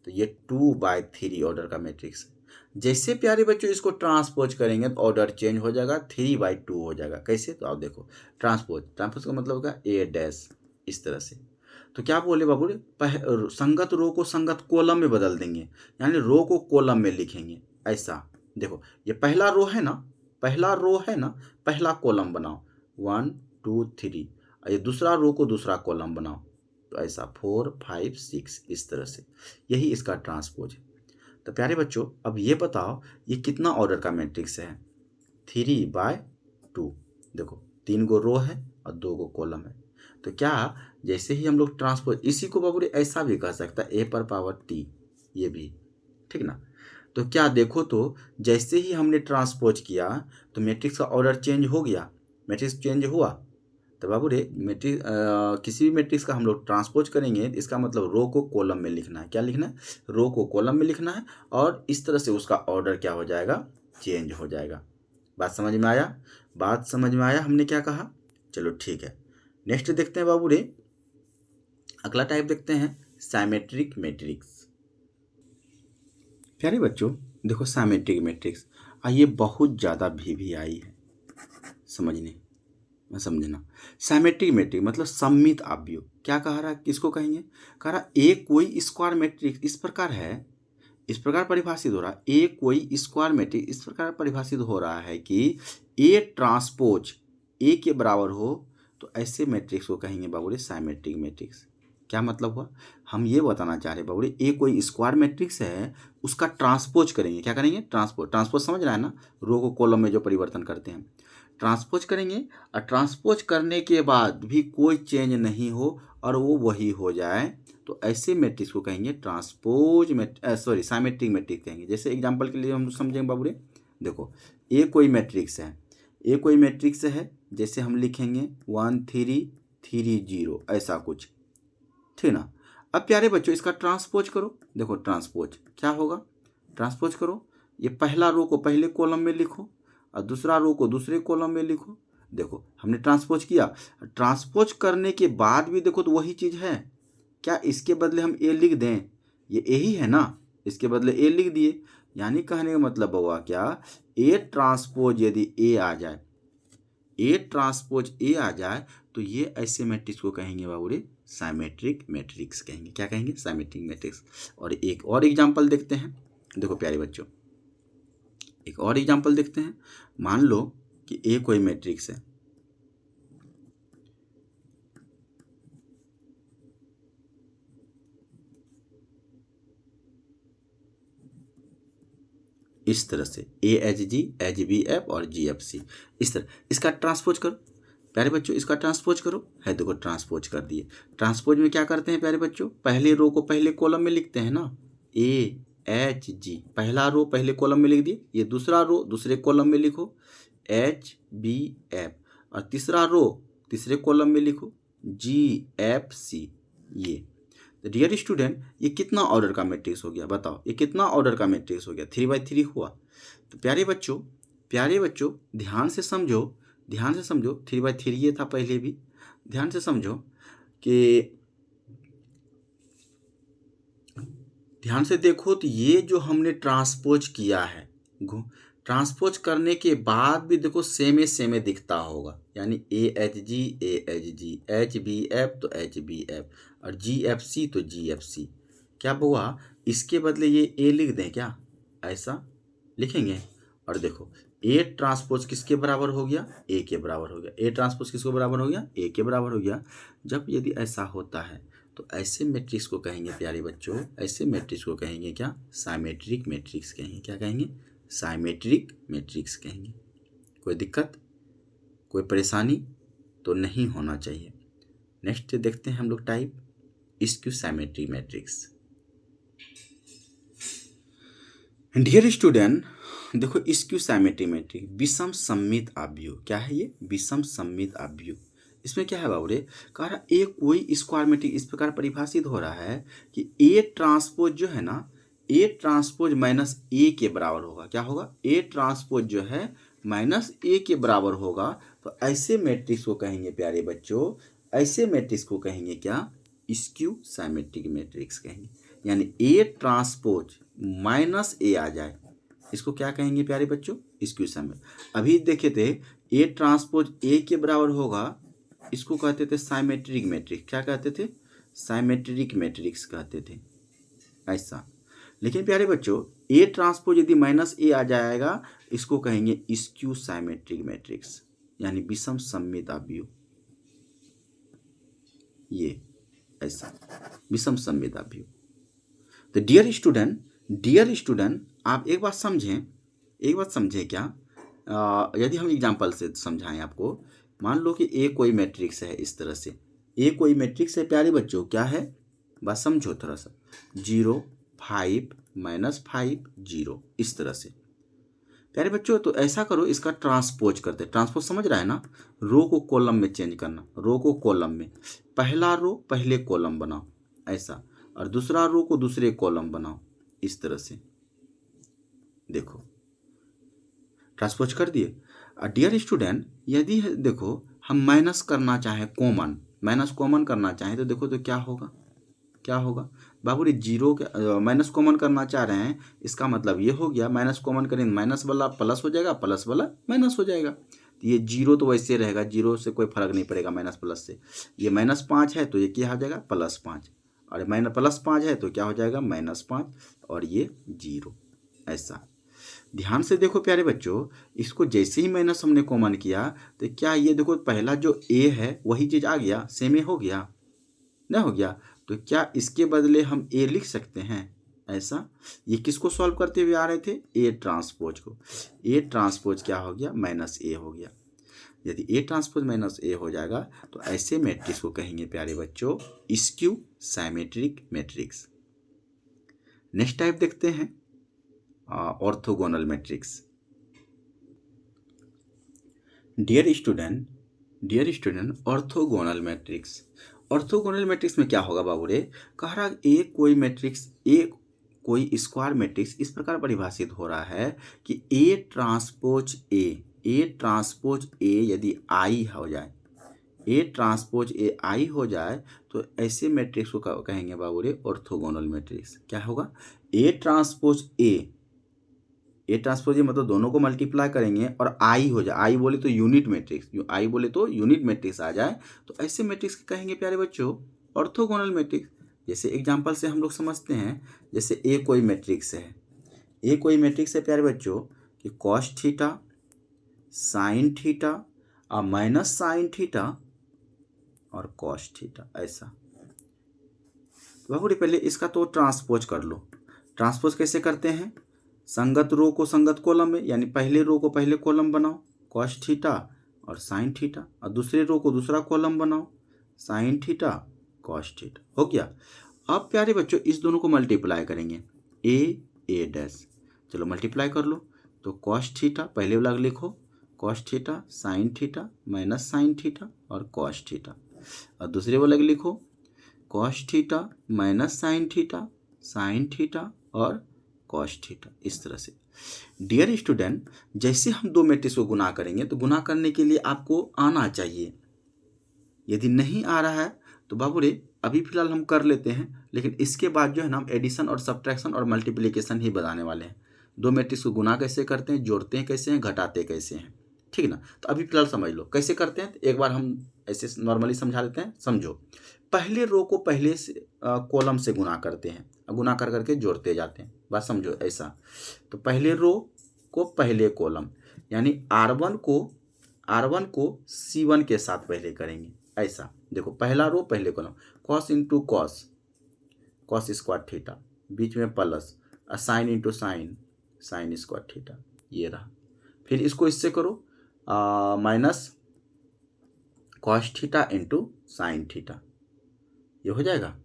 Speaker 1: तो ये 2/3 ऑर्डर का मैट्रिक्स है। जैसे प्यारे बच्चों इसको ट्रांसपोज करेंगे तो ऑर्डर चेंज हो जाएगा, 3/2 हो जाएगा। कैसे? तो आप देखो ट्रांसपोज का मतलब होगा ए डैश, इस तरह से। तो क्या बोले बाबू रे, संगत रो को संगत कॉलम में बदल देंगे, यानी रो को कॉलम में लिखेंगे। ऐसा देखो, ये पहला रो है ना, पहला कॉलम बनाओ 1 2 3, और ये दूसरा रो को दूसरा कॉलम बनाओ, तो ऐसा 4 5 6 इस तरह से। यही इसका ट्रांसपोज है। तो प्यारे बच्चों अब ये बताओ ये कितना ऑर्डर का मैट्रिक्स है? 3/2। देखो 3 गो रो है और 2 गो कॉलम है। तो क्या जैसे ही हम लोग ट्रांसपोज, इसी को बाबू ऐसा भी कह सकता है ए पर पावर टी, ये भी ठीक ना। तो क्या देखो, तो जैसे ही हमने ट्रांसपोज किया तो मैट्रिक्स का ऑर्डर चेंज हो गया, मैट्रिक्स चेंज हुआ। तो बाबू रे मैट्रिक्स किसी भी मैट्रिक्स का हम लोग ट्रांसपोज करेंगे, इसका मतलब रो को कॉलम में लिखना है। क्या लिखना है? रो को कॉलम में लिखना है, और इस तरह से उसका ऑर्डर क्या हो जाएगा? चेंज हो जाएगा। बात समझ में आया? बात समझ में आया हमने क्या कहा? चलो ठीक है, नेक्स्ट देखते हैं बाबू रे। अगला टाइप देखते हैं साइमेट्रिक मैट्रिक्स। प्यारे बच्चों देखो साइमेट्रिक मैट्रिक्स, ये बहुत ज़्यादा भी आई है समझना। साइमेट्रिक मैट्रिक्स मतलब सममित आव्यूह। क्या कह रहा है? किसको कहेंगे? कह रहा ए कोई स्क्वायर मैट्रिक्स इस प्रकार है, इस प्रकार परिभाषित हो रहा है। ए कोई स्क्वायर मैट्रिक्स इस प्रकार परिभाषित हो रहा है कि ए ट्रांसपोज ए के बराबर हो, तो ऐसे मैट्रिक्स को कहेंगे बाबू साइमेट्रिक मैट्रिक्स। क्या मतलब हुआ? हम ये बताना चाह रहे बाबू ए कोई स्क्वायर मैट्रिक्स है, उसका ट्रांसपोज करेंगे। क्या करेंगे? ट्रांसपोज समझ रहा है ना, रो को कॉलम में जो परिवर्तन करते हैं, ट्रांसपोज करेंगे। और ट्रांसपोज करने के बाद भी कोई चेंज नहीं हो और वो वही हो जाए, तो ऐसे मैट्रिक्स को कहेंगे साइमेट्रिक मैट्रिक्स कहेंगे। जैसे एग्जांपल के लिए हम समझेंगे बाबू रे, देखो ए कोई मैट्रिक्स है, जैसे हम लिखेंगे 1 3 3 0 ऐसा कुछ, ठीक ना। अब प्यारे बच्चों इसका ट्रांसपोज करो। देखो ट्रांसपोज क्या होगा? ट्रांसपोज करो, ये पहला रो को पहले कॉलम में लिखो और दूसरा रो को दूसरे कॉलम में लिखो। देखो हमने ट्रांसपोज किया, ट्रांसपोज करने के बाद भी देखो तो वही चीज़ है। क्या इसके बदले हम ए लिख दें? ये ए ही है ना, इसके बदले ए लिख दिए। यानी कहने का मतलब हुआ क्या? ए ट्रांसपोज यदि ए आ जाए, तो ये ऐसे मैट्रिक्स को कहेंगे बाबू रे साइमेट्रिक मैट्रिक्स कहेंगे। क्या कहेंगे? Symmetric matrix. और एक और एग्जांपल देखते हैं। देखो प्यारे बच्चों एक और एग्जांपल देखते हैं। मान लो कि ए कोई मैट्रिक्स है, इस तरह से AHG HBF और GFC, इस तरह इसका ट्रांसपोज करो प्यारे बच्चों, इसका ट्रांसपोज करो। है देखो ट्रांसपोज कर दिए। ट्रांसपोज में क्या करते हैं प्यारे बच्चों? पहले रो को पहले कॉलम में लिखते हैं ना, AHG, पहला रो पहले कॉलम में लिख दिए। ये दूसरा रो दूसरे कॉलम में लिखो HBF, और तीसरा रो तीसरे कॉलम में लिखो GFC। ये डियर स्टूडेंट ये कितना ऑर्डर का मैट्रिक्स हो गया? बताओ ये कितना ऑर्डर का मैट्रिक्स हो गया? 3/3 हुआ। तो प्यारे बच्चों ध्यान से समझो 3/3 ये था पहले भी। ध्यान से समझो कि ध्यान से देखो तो ये जो हमने ट्रांसपोज किया है, ट्रांसपोज करने के बाद भी देखो सेम दिखता होगा, यानी AHG HBF तो HBF और GFC तो GFC। क्या हुआ, इसके बदले ये A लिख दें क्या, ऐसा लिखेंगे। और देखो A ट्रांसपोज किसके बराबर हो गया, A के बराबर हो गया। A ट्रांसपोज किसके बराबर हो गया, A के बराबर हो गया। जब यदि ऐसा होता है तो ऐसे मैट्रिक्स को कहेंगे प्यारे बच्चों, ऐसे मैट्रिक्स को कहेंगे क्या, साइमेट्रिक मैट्रिक्स कहेंगे। क्या कहेंगे, साइमेट्रिक मैट्रिक्स कहेंगे। कोई दिक्कत, कोई परेशानी तो नहीं होना चाहिए। नेक्स्ट देखते हैं हम लोग type, skew symmetric matrix. Dear student, देखो स्क्यू साइमेट्रिक मैट्रिक्स, विषम सममित आव्यूह। क्या है ये, विषम सममित आव्यूह। इसमें क्या है बाबूरे, कह रहा ए कोई स्क्वायर मैट्रिक्स इस प्रकार परिभाषित हो रहा है कि ए ट्रांसपोज जो है ना, ए ट्रांसपोज माइनस ए के बराबर होगा। क्या होगा, ए ट्रांसपोज जो है माइनस ए के बराबर होगा। तो ऐसे मैट्रिक्स को कहेंगे प्यारे बच्चों, ऐसे मैट्रिक्स को कहेंगे क्या, स्क्यू साइमेट्रिक मैट्रिक्स कहेंगे। यानी ए ट्रांसपोज माइनस ए आ जाए, इसको क्या कहेंगे प्यारे बच्चों, स्क्यू साइमेट्रिक। अभी देखे थे ए ट्रांसपोज ए के बराबर होगा, इसको कहते थे साइमेट्रिक मैट्रिक्स। क्या कहते थे, साइमेट्रिक मैट्रिक्स कहते थे, ऐसा। लेकिन प्यारे बच्चों ए ट्रांसपोज यदि माइनस ए आ जाएगा, इसको कहेंगे स्क्यू साइमेट्रिक मैट्रिक्स, यानी विषम सममित आव्यूह। ये ऐसा विषम सममित आव्यूह। तो डियर स्टूडेंट आप एक बात समझें क्या, यदि हम एग्जाम्पल से समझाएं आपको। मान लो कि ए कोई मैट्रिक्स है, इस तरह से ए कोई मैट्रिक्स है प्यारे बच्चों। क्या है, बात समझो थोड़ा सा, 0 5 -5 0, इस तरह से प्यारे बच्चों। तो ऐसा करो, इसका ट्रांसपोज करते। ट्रांसपोज समझ रहा है ना, रो को कॉलम में चेंज करना, रो को कॉलम में, पहला रो पहले कॉलम बनाओ ऐसा, और दूसरा रो को दूसरे कॉलम बनाओ, इस तरह से। देखो ट्रांसपोज कर दिए। डियर स्टूडेंट, यदि देखो हम माइनस करना चाहें, माइनस कॉमन करना चाहें, तो देखो तो क्या होगा बाबू रे, 0 के माइनस कॉमन करना चाह रहे हैं, इसका मतलब ये हो गया, माइनस कॉमन करेंगे माइनस वाला प्लस हो जाएगा, प्लस वाला माइनस हो जाएगा। तो ये 0 तो वैसे रहेगा, 0 से कोई फर्क नहीं पड़ेगा माइनस प्लस से। ये -5 है तो ये क्या हो जाएगा, +5, और +5 है तो क्या हो जाएगा, -5, और ये 0, ऐसा। ध्यान से देखो प्यारे बच्चों, इसको जैसे ही माइनस हमने कॉमन किया, तो क्या ये देखो पहला जो ए है वही चीज़ आ गया, सेम ए हो गया, नहीं हो गया। तो क्या इसके बदले हम ए लिख सकते हैं, ऐसा। ये किसको सॉल्व करते हुए आ रहे थे, ए ट्रांसपोज को। ए ट्रांसपोज क्या हो गया, -a हो गया। यदि ए ट्रांसपोज -a हो जाएगा, तो ऐसे मैट्रिक्स को कहेंगे प्यारे बच्चों skew symmetric matrix. Next type देखते हैं, orthogonal matrix. Dear student, orthogonal matrix. Orthogonal matrix में क्या होगा बाबू रे, कह रहा एक कोई स्क्वायर मैट्रिक्स इस प्रकार परिभाषित हो रहा है कि ए ट्रांसपोज ए यदि आई हो जाए, ए ट्रांसपोज ए आई हो जाए, तो ऐसे मैट्रिक्स को कहेंगे बाबू रे ऑर्थोगोनल मैट्रिक्स। क्या होगा, ए ट्रांसपोज मतलब दोनों को मल्टीप्लाई करेंगे और आई हो जाए, आई बोले तो यूनिट मैट्रिक्स आ जाए, तो ऐसे मैट्रिक्स कहेंगे प्यारे बच्चों ऑर्थोगोनल मैट्रिक्स। जैसे एग्जांपल से हम लोग समझते हैं, जैसे ए कोई मैट्रिक्स है प्यारे बच्चों कि कॉस थीटा, साइन थीटा और माइनस साइन थीटा और कॉस थीटा, ऐसा। बाबू रे पहले इसका तो ट्रांसपोज कर लो। ट्रांसपोज कैसे करते हैं, संगत रो को संगत कॉलम में, यानी पहले रो को पहले कॉलम बनाओ कॉस थीटा और साइन थीटा, और दूसरे रो को दूसरा कॉलम बनाओ साइन थीटा कॉस थीटा, हो गया। अब प्यारे बच्चों इस दोनों को मल्टीप्लाई करेंगे, ए डैश, चलो मल्टीप्लाई कर लो। तो कॉस थीटा पहले वाला लिखो, cos theta sine theta minus sine theta और कॉस थीटा, और दूसरे वाला लिखो cos theta minus sine theta और कॉस थीटा, इस तरह से। डियर स्टूडेंट, जैसे हम दो मैट्रिक्स को गुना करेंगे, तो गुना करने के लिए आपको आना चाहिए। यदि नहीं आ रहा है तो बाबू रे अभी फिलहाल हम कर लेते हैं, लेकिन इसके बाद जो है ना हम एडिशन और सब्ट्रैक्शन और मल्टीप्लिकेशन ही बताने वाले हैं। दो मैट्रिक्स को गुना कैसे करते हैं, जोड़ते हैं कैसे हैं, घटाते कैसे हैं, ठीक है ना। तो अभी फिलहाल समझ लो कैसे करते हैं। एक बार हम ऐसे नॉर्मली समझा देते हैं, समझो। पहले रो को पहले से कॉलम से गुना करते हैं, गुना कर करके जोड़ते जाते हैं, बात समझो ऐसा। तो पहले रो को पहले कॉलम, यानी R1 को C1 के साथ पहले करेंगे, ऐसा। देखो पहला रो पहले column, cos into cos, cos square theta, बीच में plus, sine into sine, sine square theta, ये रहा। फिर इसको इससे करो, minus cos theta into sine theta, ये हो जाएगा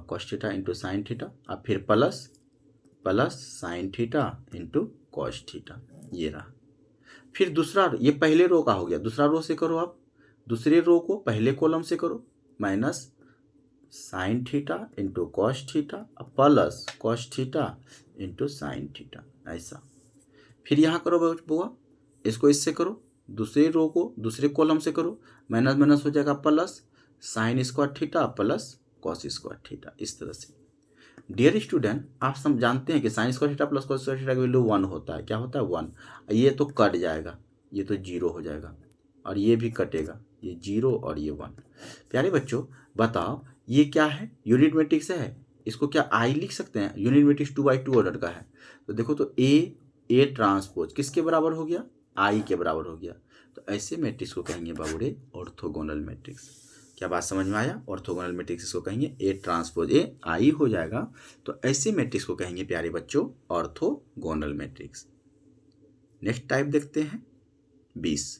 Speaker 1: cos theta into sine theta. अब फिर plus sine theta into cos theta, ये रहा। फिर दूसरा, ये पहले रो का हो गया, दूसरा रो से करो आप, दूसरे रो को पहले कॉलम से करो, minus sign theta into cos theta plus cos theta into sine theta, ऐसा। फिर यहाँ करो बुआ, इसको इससे करो, दूसरे रो को दूसरे कॉलम से करो, माइनस माइनस हो जाएगा plus sign square theta plus cos square theta, इस तरह से। डियर स्टूडेंट, आप सब जानते हैं कि sign square theta plus cos square theta का वैल्यू 1 होता है। क्या होता है? 1। ये तो कट जाएगा, ये तो 0 हो जाएगा, और ये भी कटेगा, ये 0 और ये 1। प्यारे बच्चों बताओ ये क्या है? यूनिट मैट्रिक्स है। इसको क्या आई लिख सकते हैं? यूनिट मैट्रिक्स 2x2 ऑर्डर का है। तो देखो, तो ए ट्रांसपोज किसके बराबर हो गया? आई के बराबर हो गया। तो ऐसे मैट्रिक्स को कहेंगे बाबूरे ऑर्थोगोनल मैट्रिक्स। क्या बात समझ में आया? ऑर्थोगोनल मैट्रिक्स को कहेंगे ए ट्रांसपोज ए आई हो जाएगा। तो ऐसे मैट्रिक्स को कहेंगे प्यारे बच्चों ऑर्थोगोनल मैट्रिक्स। नेक्स्ट टाइप देखते हैं 20।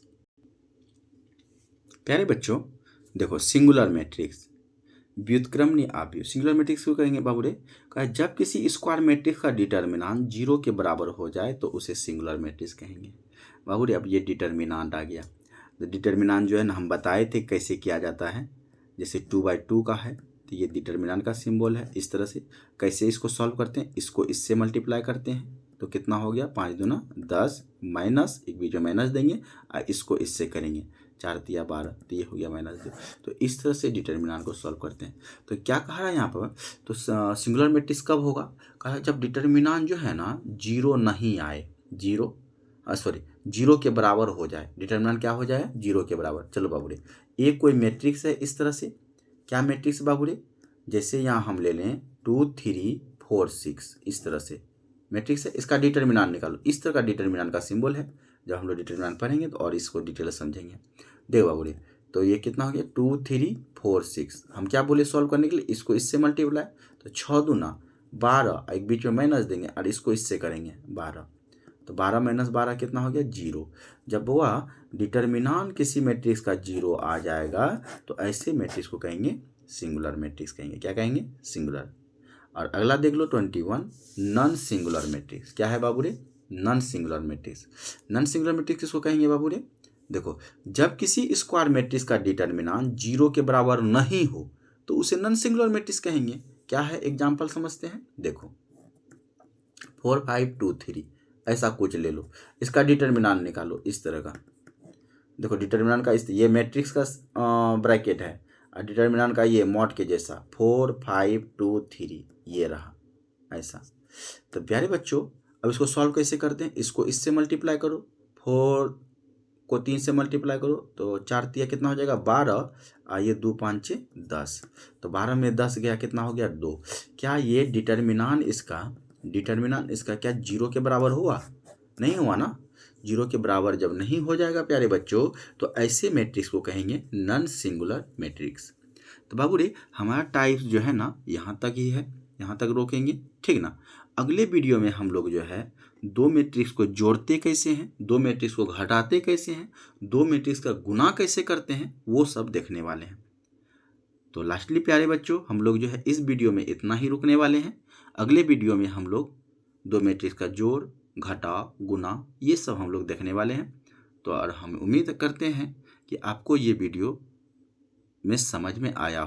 Speaker 1: प्यारे बच्चों देखो, सिंगुलर मैट्रिक्स, व्युत्क्रमणीय आव्यूह। सिंगुलर मैट्रिक्स को कहेंगे बाबूरे, कहा जब किसी स्क्वायर मैट्रिक्स का डिटर्मिनांट 0 के बराबर हो जाए तो उसे सिंगुलर मैट्रिक्स कहेंगे। बाबूरे अब ये डिटर्मिनांट आ गया। तो डिटर्मिनांट जो है ना हम बताए थे कैसे किया जाता है। जैसे 2/2 का है तो ये डिटर्मिनांट का सिंबल है, इस तरह से। कैसे इसको सॉल्व करते हैं? इसको इससे मल्टीप्लाई करते हैं तो कितना हो गया? 5 दूना 10, माइनस एक बीच में माइनस देंगे और इसको इससे करेंगे, 4 तिया 12, तो ये हो गया -2। तो इस तरह से डिटर्मिनांट को सॉल्व करते हैं। तो क्या कहा रहा है यहाँ पर? तो सिंगुलर मैट्रिक्स कब होगा? कहा जब डिटर्मिनांट जो है ना 0 नहीं आए, 0 के बराबर हो जाए। डिटर्मिनांट क्या हो जाए? 0 के बराबर। चलो बाबूरे, एक कोई मैट्रिक्स है इस तरह से। क्या मैट्रिक्स बाबूरे? जैसे यहाँ हम ले लें 2 3 4 6, इस तरह से मैट्रिक्स है। इसका डिटर्मिनांट निकालो, इस तरह का डिटर्मिनांट का सिंबल है। जब हम लोग डिटर्मिनांट पढ़ेंगे तो और इसको डिटेल समझेंगे। देखो बाबूरे, तो ये कितना हो गया? 2 3 4 6। हम क्या बोले सॉल्व करने के लिए? इसको इससे मल्टीप्लाई, तो 6 दूना 12, एक बीच में माइनस देंगे और इसको इससे करेंगे 12। तो 12 - 12 कितना हो गया? 0। जब वह डिटर्मिनांट किसी मैट्रिक्स का 0 आ जाएगा तो ऐसे मैट्रिक्स को कहेंगे सिंगुलर मैट्रिक्स कहेंगे। क्या कहेंगे? सिंगुलर। और अगला देख लो 21, नॉन सिंगुलर मैट्रिक्स। क्या है बाबूरे? Non singular matrix. Non singular matrix किसको कहेंगे बाबूरे? देखो, जब किसी स्क्वायर मैट्रिक्स का डिटर्मिनांट 0 के बराबर नहीं हो तो उसे नॉन सिंगुलर मैट्रिक्स कहेंगे। क्या है? एग्जाम्पल समझते हैं। देखो 4 5 2 3 ऐसा कुछ ले लो, इसका डिटर्मिनांट निकालो इस तरह का। देखो डिटर्मिनांट का ये मैट्रिक्स का ब्रैकेट है और डिटर्मिनांट का ये मॉड के जैसा 4 5 2 3, ये रहा ऐसा। तो प्यारे बच्चों अब इसको सॉल्व कैसे करते हैं? इसको इससे मल्टीप्लाई करो, 4 को 3 से मल्टीप्लाई करो तो 4 तिया कितना हो जाएगा? 12, और ये 2 5 6 10। तो 12 में 10 गया, कितना हो गया? 2। क्या ये डिटर्मिनांट इसका क्या 0 के बराबर हुआ? नहीं हुआ ना। 0 के बराबर जब नहीं हो जाएगा प्यारे बच्चों तो ऐसे मैट्रिक्स को कहेंगे नॉन सिंगुलर मैट्रिक्स। तो बाबू रे हमारा टाइप्स जो है ना यहाँ तक ही है, यहाँ तक रोकेंगे, ठीक ना। अगले वीडियो में हम लोग जो है दो मैट्रिक्स को जोड़ते कैसे हैं, दो मैट्रिक्स को घटाते कैसे हैं, दो मैट्रिक्स का गुना कैसे करते हैं, वो सब देखने वाले हैं। तो लास्टली प्यारे बच्चों हम लोग जो है इस वीडियो में इतना ही रुकने वाले हैं। अगले वीडियो में हम लोग दो मैट्रिक्स का जोड़, घटाव, गुना, ये सब हम लोग देखने वाले हैं। तो और हम उम्मीद करते हैं कि आपको ये वीडियो में समझ में आया